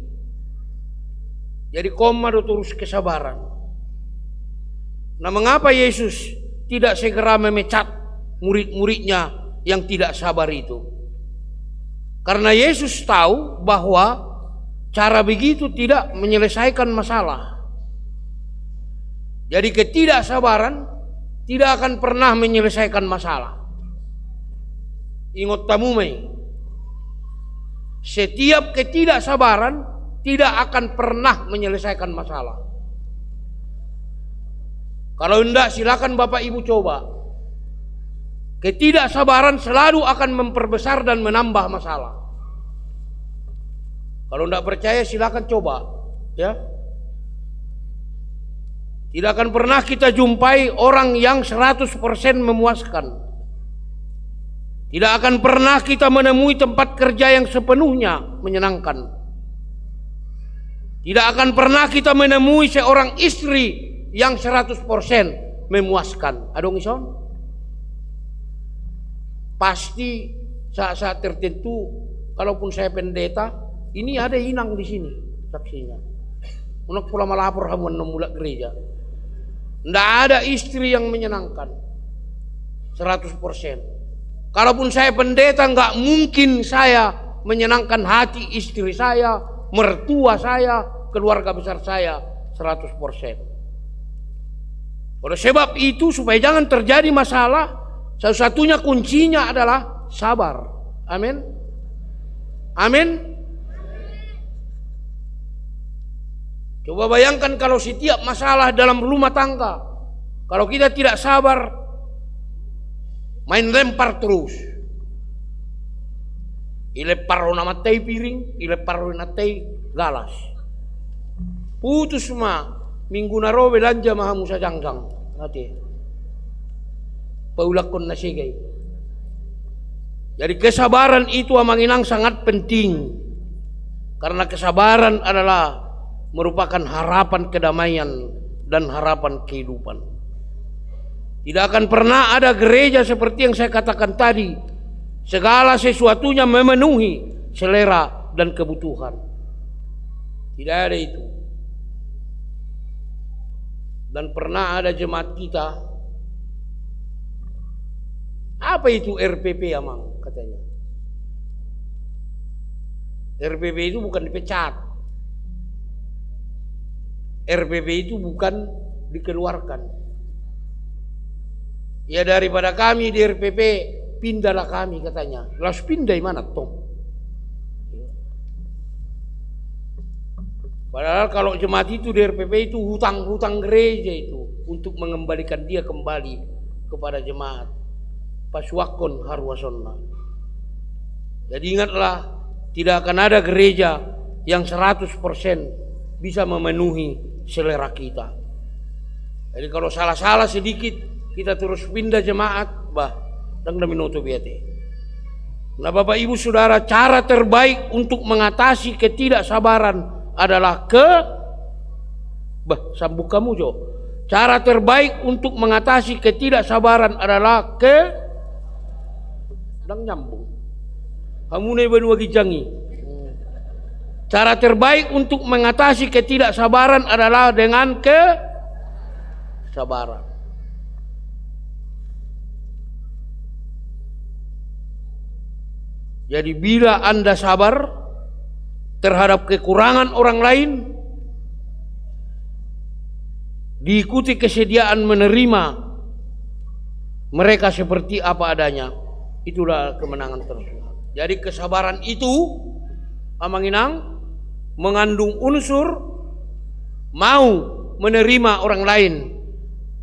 Jadi koma terus kesabaran. Nah, mengapa Yesus tidak segera memecat murid-muridnya yang tidak sabar itu? Karena Yesus tahu bahwa cara begitu tidak menyelesaikan masalah. Jadi ketidaksabaran tidak akan pernah menyelesaikan masalah. Ingat tamumai, setiap ketidaksabaran tidak akan pernah menyelesaikan masalah. Kalau hendak silakan Bapak Ibu coba. Ketidaksabaran selalu akan memperbesar dan menambah masalah. Kalau tidak percaya silakan coba, ya. Tidak akan pernah kita jumpai orang yang 100% memuaskan. Tidak akan pernah kita menemui tempat kerja yang sepenuhnya menyenangkan. Tidak akan pernah kita menemui seorang istri yang 100% memuaskan. Adong ison? Pasti saat-saat tertentu, kalaupun saya pendeta, ini ada inang di sini saksinya. Unak pula melapor hamuan nomulak gereja. Tidak ada istri yang menyenangkan 100%. Kalaupun saya pendeta, nggak mungkin saya menyenangkan hati istri saya, mertua saya, keluarga besar saya 100%. Oleh sebab itu, supaya jangan terjadi masalah, satu-satunya kuncinya adalah sabar. Amin. Amin. Coba bayangkan kalau setiap masalah dalam rumah tangga, kalau kita tidak sabar, main lempar terus. Ilepar nama tei piring, ilepar na tei galas. Putus semua. Minggu naro belanja maha musa janggang. Nanti. Paulakon na sigay. Jadi kesabaran itu amanginang sangat penting. Karena kesabaran adalah merupakan harapan kedamaian dan harapan kehidupan. Tidak akan pernah ada gereja seperti yang saya katakan tadi, segala sesuatunya memenuhi selera dan kebutuhan. Tidak ada itu. Dan pernah ada jemaat kita, apa itu RPP amang katanya? RPP itu bukan dipecat. RPP itu bukan dikeluarkan. Ya daripada kami di RPP, pindahlah kami katanya. Lalu pindah mana toh? Padahal kalau jemaat itu di RPP itu hutang-hutang gereja itu untuk mengembalikan dia kembali kepada jemaat. Paswakon harwasonna. Jadi ingatlah, tidak akan ada gereja yang 100% bisa memenuhi selera kita. Jadi kalau salah-salah sedikit kita terus pindah jemaat, dan demi noto biate. Nah Bapak Ibu Saudara, cara terbaik untuk mengatasi ketidaksabaran adalah sambung kamu Jo. Cara terbaik untuk mengatasi ketidaksabaran adalah dan nyambung. Kamu nih benua gijangi. Cara terbaik untuk mengatasi ketidaksabaran adalah dengan kesabaran. Jadi bila Anda sabar terhadap kekurangan orang lain, diikuti kesediaan menerima mereka seperti apa adanya, itulah kemenangan tersebut. Jadi kesabaran itu amanginang mengandung unsur mau menerima orang lain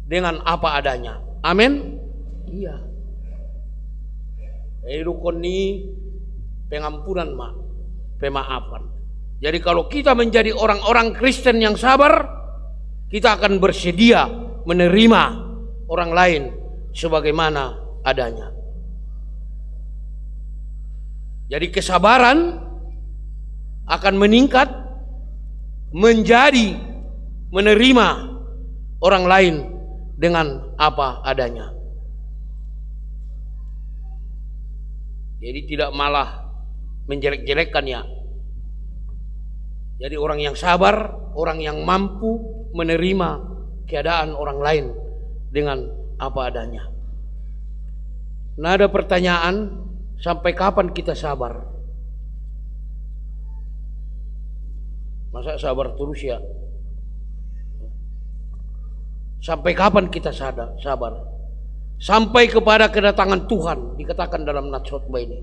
dengan apa adanya. Amin. Iya. Rukun ini pengampunan pemaafan. Jadi kalau kita menjadi orang-orang Kristen yang sabar, kita akan bersedia menerima orang lain sebagaimana adanya. Jadi kesabaran akan meningkat menjadi menerima orang lain dengan apa adanya. Jadi tidak malah menjelek-jelekkan ya. Jadi orang yang sabar, orang yang mampu menerima keadaan orang lain dengan apa adanya. Nah, ada pertanyaan, sampai kapan kita sabar? Masa sabar terus ya? Sampai kapan kita sabar? Sampai kepada kedatangan Tuhan, dikatakan dalam Natsotba ini.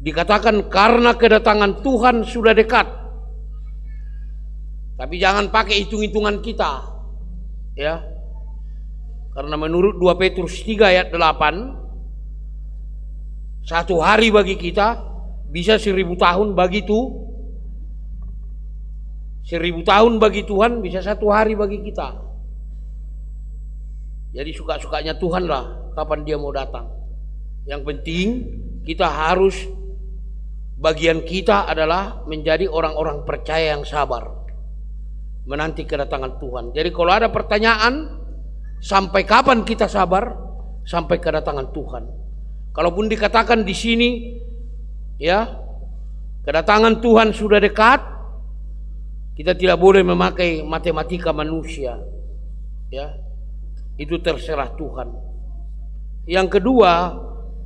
Dikatakan karena kedatangan Tuhan sudah dekat. Tapi jangan pakai hitung-hitungan kita, ya. Karena menurut 2 Petrus 3 ayat 8, satu hari bagi kita bisa 1000 tahun, bagi itu 1000 tahun bagi Tuhan bisa 1 hari bagi kita. Jadi suka-sukanya Tuhan lah kapan dia mau datang. Yang penting kita harus, bagian kita adalah menjadi orang-orang percaya yang sabar menanti kedatangan Tuhan. Jadi kalau ada pertanyaan, sampai kapan kita sabar? Sampai kedatangan Tuhan. Kalaupun dikatakan di sini, ya, kedatangan Tuhan sudah dekat, kita tidak boleh memakai matematika manusia, ya. Itu terserah Tuhan. Yang kedua,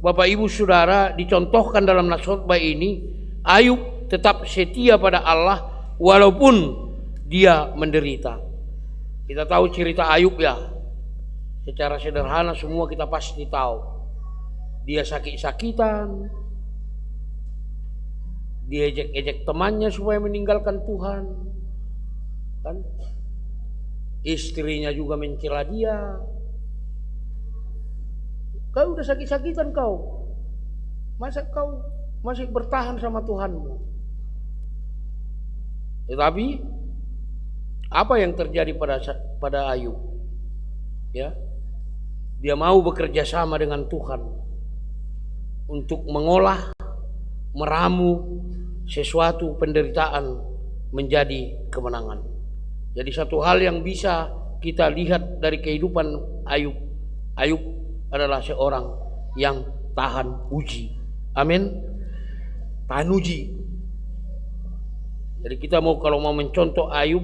Bapak Ibu Saudara, dicontohkan dalam Natsotba ini, Ayub tetap setia pada Allah walaupun dia menderita. Kita tahu cerita Ayub ya. Secara sederhana semua kita pasti tahu. Dia sakit-sakitan. Dia ejek-ejek temannya supaya meninggalkan Tuhan. Kan? Istrinya juga mencela dia. Kau udah sakit-sakitan kau. Masa kau masih bertahan sama Tuhanmu? Tetapi apa yang terjadi pada Ayub? Ya, dia mau bekerja sama dengan Tuhan untuk mengolah, meramu sesuatu penderitaan menjadi kemenangan. Jadi satu hal yang bisa kita lihat dari kehidupan Ayub, Ayub adalah seorang yang tahan uji. Amin. Tahan uji. Jadi kita kalau mau mencontoh Ayub,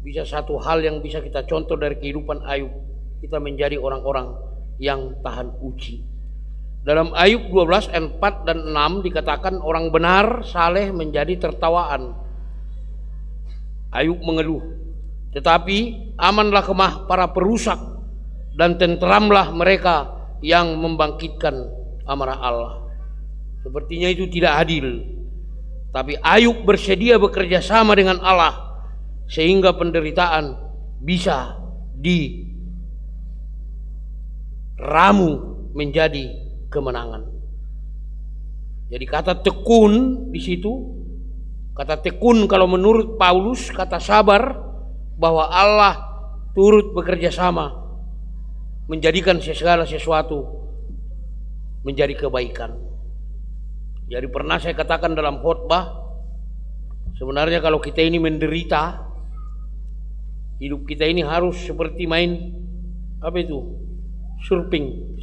bisa satu hal yang bisa kita contoh dari kehidupan Ayub, kita menjadi orang-orang yang tahan uji. Dalam Ayub 12 ayat 4 dan 6 dikatakan orang benar saleh menjadi tertawaan. Ayub mengeluh, tetapi amanlah kemah para perusak dan tenteramlah mereka yang membangkitkan amarah Allah. Sepertinya itu tidak adil. Tapi Ayub bersedia bekerja sama dengan Allah sehingga penderitaan bisa diramu menjadi kemenangan. Jadi kata tekun di situ, kata tekun kalau menurut Paulus, kata sabar, bahwa Allah turut bekerja sama menjadikan segala sesuatu menjadi kebaikan. Jadi pernah saya katakan dalam khotbah, sebenarnya kalau kita ini menderita, hidup kita ini harus seperti main apa itu? Surfing.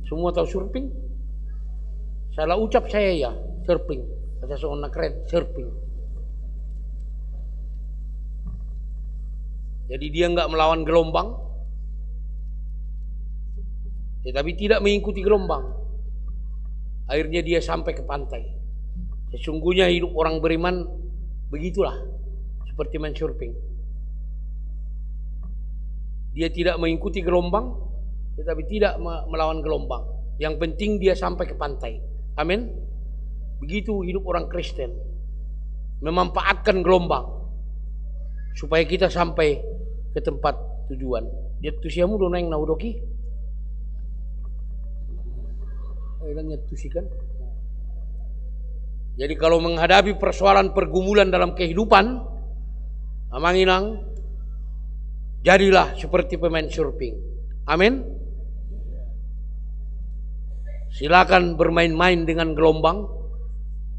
Semua tahu surfing? Salah ucap saya ya, surfing. Kata seorang keren, surfing. Jadi dia nggak melawan gelombang, tetapi tidak mengikuti gelombang. Akhirnya dia sampai ke pantai. Sesungguhnya hidup orang beriman begitulah, seperti main surfing. Dia tidak mengikuti gelombang, tetapi tidak melawan gelombang. Yang penting dia sampai ke pantai. Amin. Begitu hidup orang Kristen, memanfaatkan gelombang supaya kita sampai ke tempat tujuan. Dia tusiamu do naing naudoki. Hilangnya tusikan. Jadi kalau menghadapi persoalan pergumulan dalam kehidupan, amanginang, jadilah seperti pemain surfing. Amin. Silakan bermain-main dengan gelombang.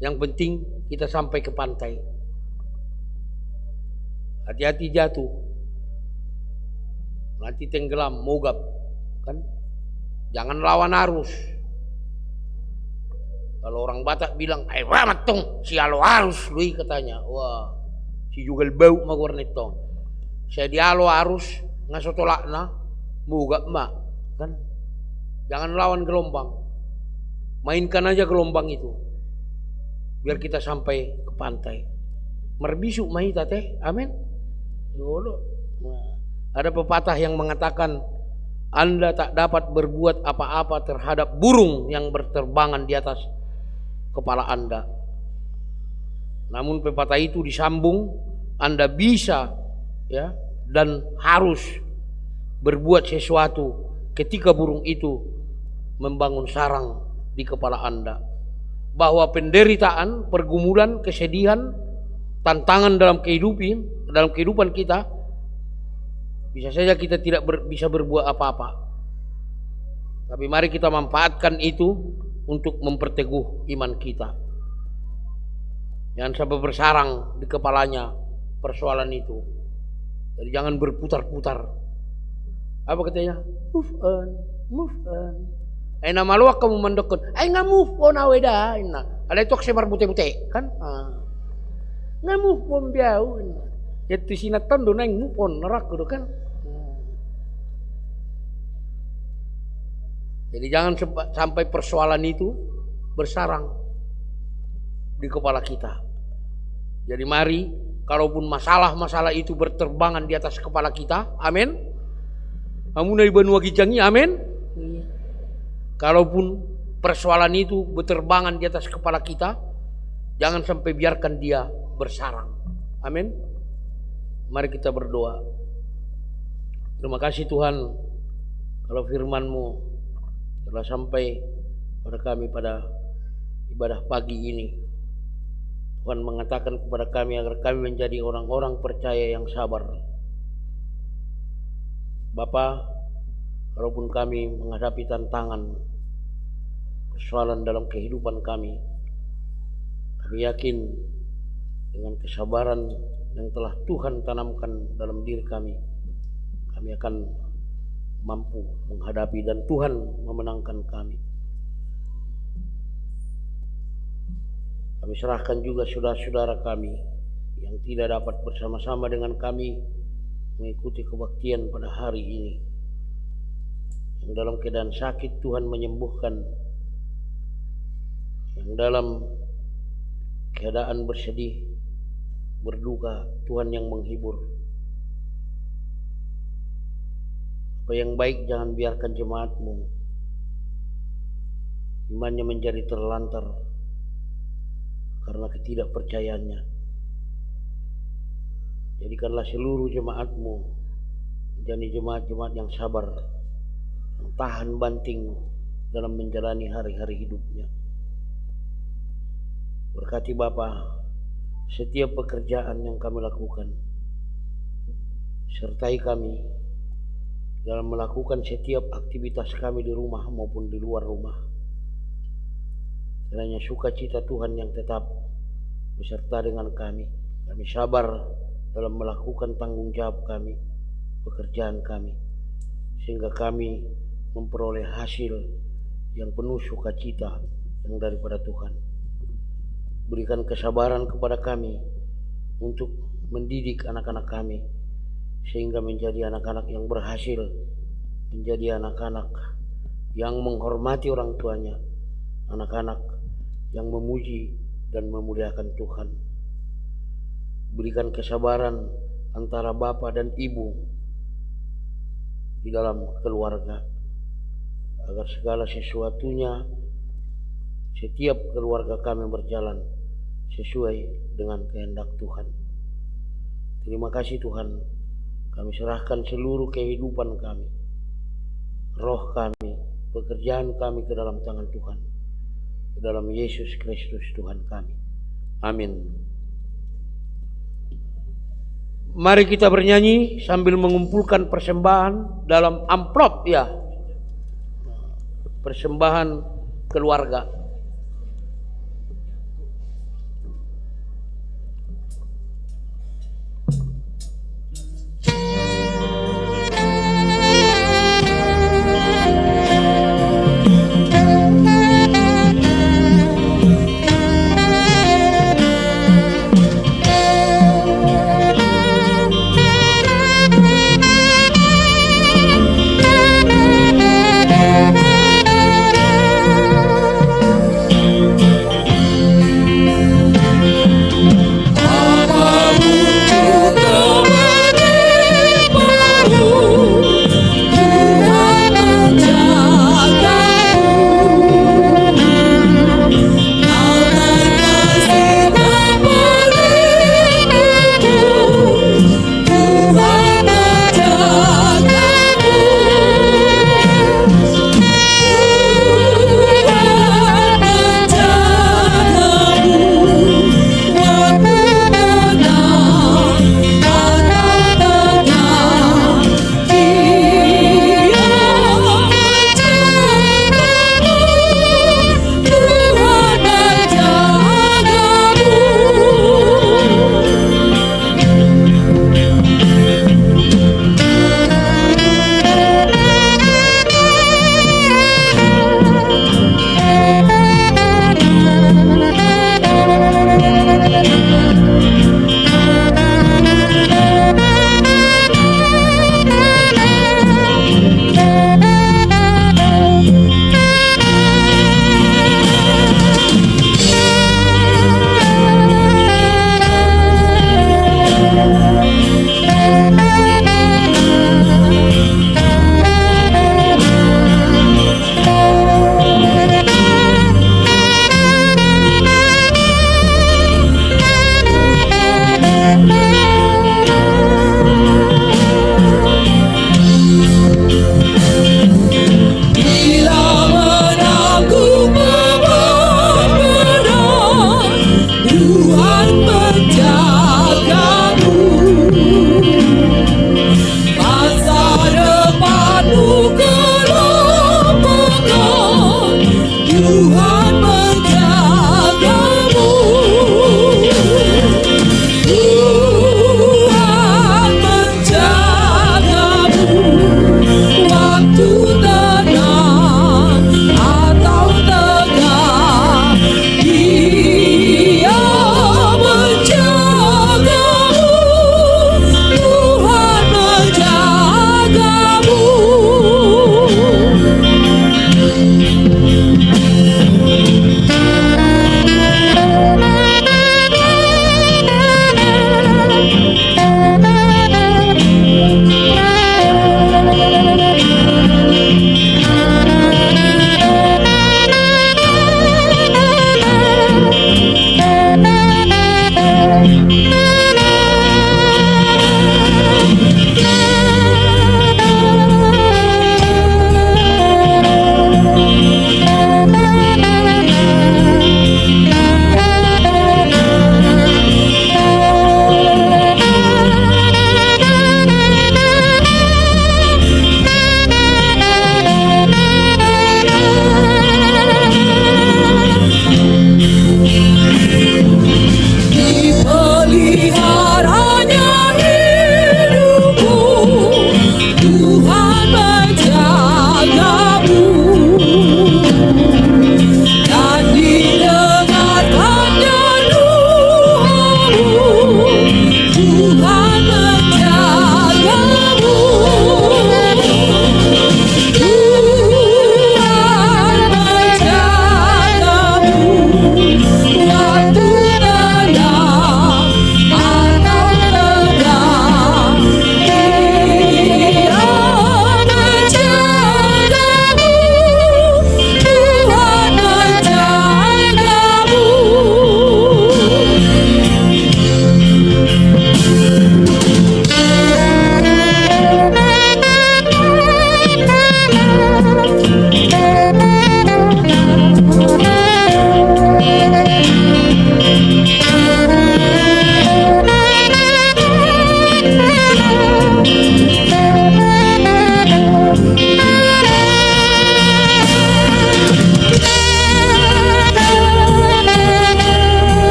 Yang penting kita sampai ke pantai. Hati-hati jatuh, nanti tenggelam, mogap, kan? Jangan lawan arus. Kalau orang Batak bilang, "Ayo ramat tong, si alo arus," lui katanya. Wah, si jugal bau magwarnet tong. Saya dialo arus, ngasotolakna, mogap mak, kan? Jangan lawan gelombang. Mainkan aja gelombang itu, biar kita sampai ke pantai. Merbisu mahita teh, amin. Nah, ada pepatah yang mengatakan, Anda tak dapat berbuat apa-apa terhadap burung yang berterbangan di atas kepala Anda. Namun pepatah itu disambung, Anda bisa ya dan harus berbuat sesuatu ketika burung itu membangun sarang di kepala Anda. Bahwa penderitaan, pergumulan, kesedihan, tantangan dalam kehidupan kita, bisa saja kita tidak bisa berbuat apa-apa. Tapi mari kita manfaatkan itu untuk memperteguh iman kita. Jangan sampai bersarang di kepalanya persoalan itu. Jadi jangan berputar-putar. Apa katanya? Move on, move on. Nama luak kamu mendekut. Nggak move on aweda. Ada itu sebar bute-bute kan? Nggak move on biau. Itu sinatan do neng move on nerak do kan? Jadi jangan sampai persoalan itu bersarang di kepala kita. Jadi mari, kalaupun masalah-masalah itu berterbangan di atas kepala kita, amin. Amun dari benua gijangi, amin. Kalaupun persoalan itu berterbangan di atas kepala kita, jangan sampai biarkan dia bersarang. Amin. Mari kita berdoa. Terima kasih Tuhan, kalau firman-Mu telah sampai pada kami pada ibadah pagi ini. Tuhan mengatakan kepada kami agar kami menjadi orang-orang percaya yang sabar. Bapa, kalaupun kami menghadapi tantangan, persoalan dalam kehidupan kami yakin dengan kesabaran yang telah Tuhan tanamkan dalam diri kami akan mampu menghadapi dan Tuhan memenangkan kami. Kami serahkan juga saudara-saudara kami yang tidak dapat bersama-sama dengan kami mengikuti kebaktian pada hari ini. Yang dalam keadaan sakit Tuhan menyembuhkan, yang dalam keadaan bersedih, berduka Tuhan yang menghibur. Apa yang baik jangan biarkan jemaat-Mu imannya menjadi terlantar karena ketidakpercayaannya. Jadikanlah seluruh jemaatmu menjadi jemaat-jemaat yang sabar, yang tahan banting dalam menjalani hari-hari hidupnya. Berkati Bapa setiap pekerjaan yang kami lakukan. Sertai kami dalam melakukan setiap aktivitas kami di rumah maupun di luar rumah. Kiranya sukacita Tuhan yang tetap beserta dengan kami. Kami sabar dalam melakukan tanggung jawab kami, pekerjaan kami, sehingga kami memperoleh hasil yang penuh sukacita yang daripada Tuhan. Berikan kesabaran kepada kami untuk mendidik anak-anak kami sehingga menjadi anak-anak yang berhasil, menjadi anak-anak yang menghormati orang tuanya, anak-anak yang memuji dan memuliakan Tuhan. Berikan kesabaran antara bapa dan ibu di dalam keluarga, agar segala sesuatunya, setiap keluarga kami berjalan sesuai dengan kehendak Tuhan. Terima kasih Tuhan, kami serahkan seluruh kehidupan kami, roh kami, pekerjaan kami ke dalam tangan Tuhan. Ke dalam Yesus Kristus Tuhan kami. Amin. Mari kita bernyanyi sambil mengumpulkan persembahan dalam amplop ya. Persembahan keluarga.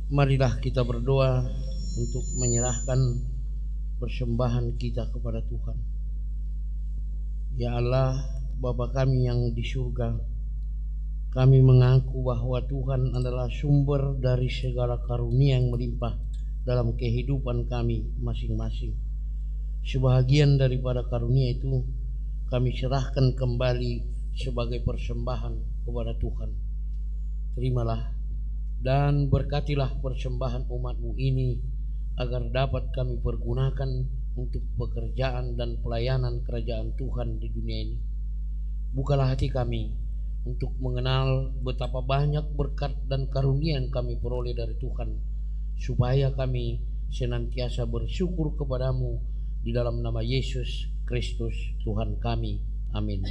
Marilah kita berdoa untuk menyerahkan persembahan kita kepada Tuhan. Ya Allah, Bapa kami yang di surga, kami mengaku bahwa Tuhan adalah sumber dari segala karunia yang melimpah dalam kehidupan kami masing-masing. Sebahagian daripada karunia itu kami serahkan kembali sebagai persembahan kepada Tuhan. Terimalah dan berkatilah persembahan umat-Mu ini agar dapat kami pergunakan untuk pekerjaan dan pelayanan kerajaan Tuhan di dunia ini. Bukalah hati kami untuk mengenal betapa banyak berkat dan karunia yang kami peroleh dari Tuhan, supaya kami senantiasa bersyukur kepadamu di dalam nama Yesus Kristus Tuhan kami. Amin.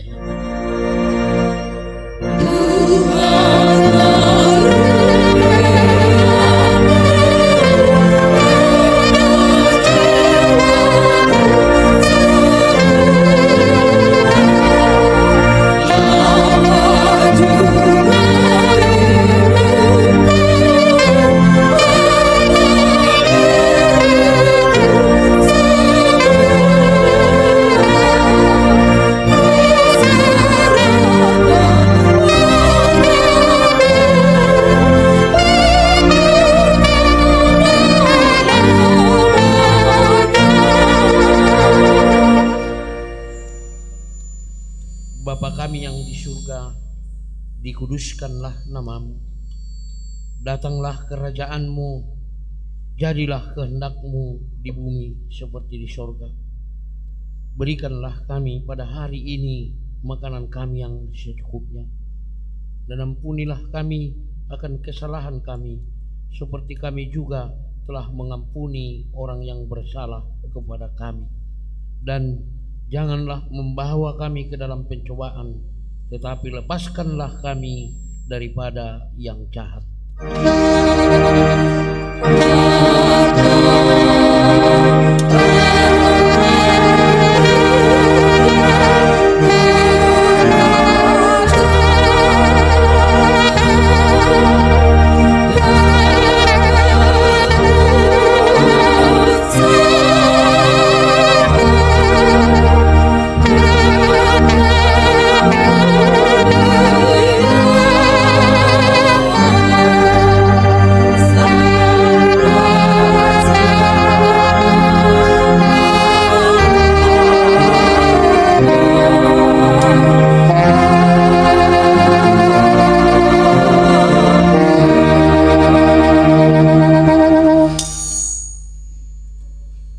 Bapa kami yang di surga, dikuduskanlah namamu. Datanglah kerajaanmu, jadilah kehendak-Mu di bumi seperti di sorga. Berikanlah kami pada hari ini makanan kami yang secukupnya, dan ampunilah kami akan kesalahan kami, seperti kami juga telah mengampuni orang yang bersalah kepada kami. Dan janganlah membawa kami ke dalam pencobaan, tetapi lepaskanlah kami daripada yang jahat.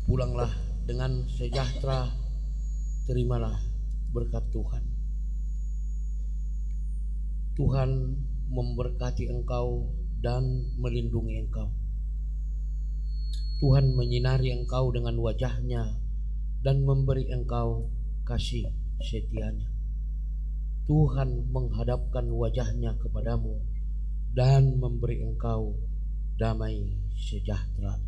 Pulanglah dengan sejahtera, terimalah berkat Tuhan. Tuhan memberkati engkau dan melindungi engkau. Tuhan menyinari engkau dengan wajah-Nya dan memberi engkau kasih setia-Nya. Tuhan menghadapkan wajah-Nya kepadamu dan memberi engkau damai sejahtera.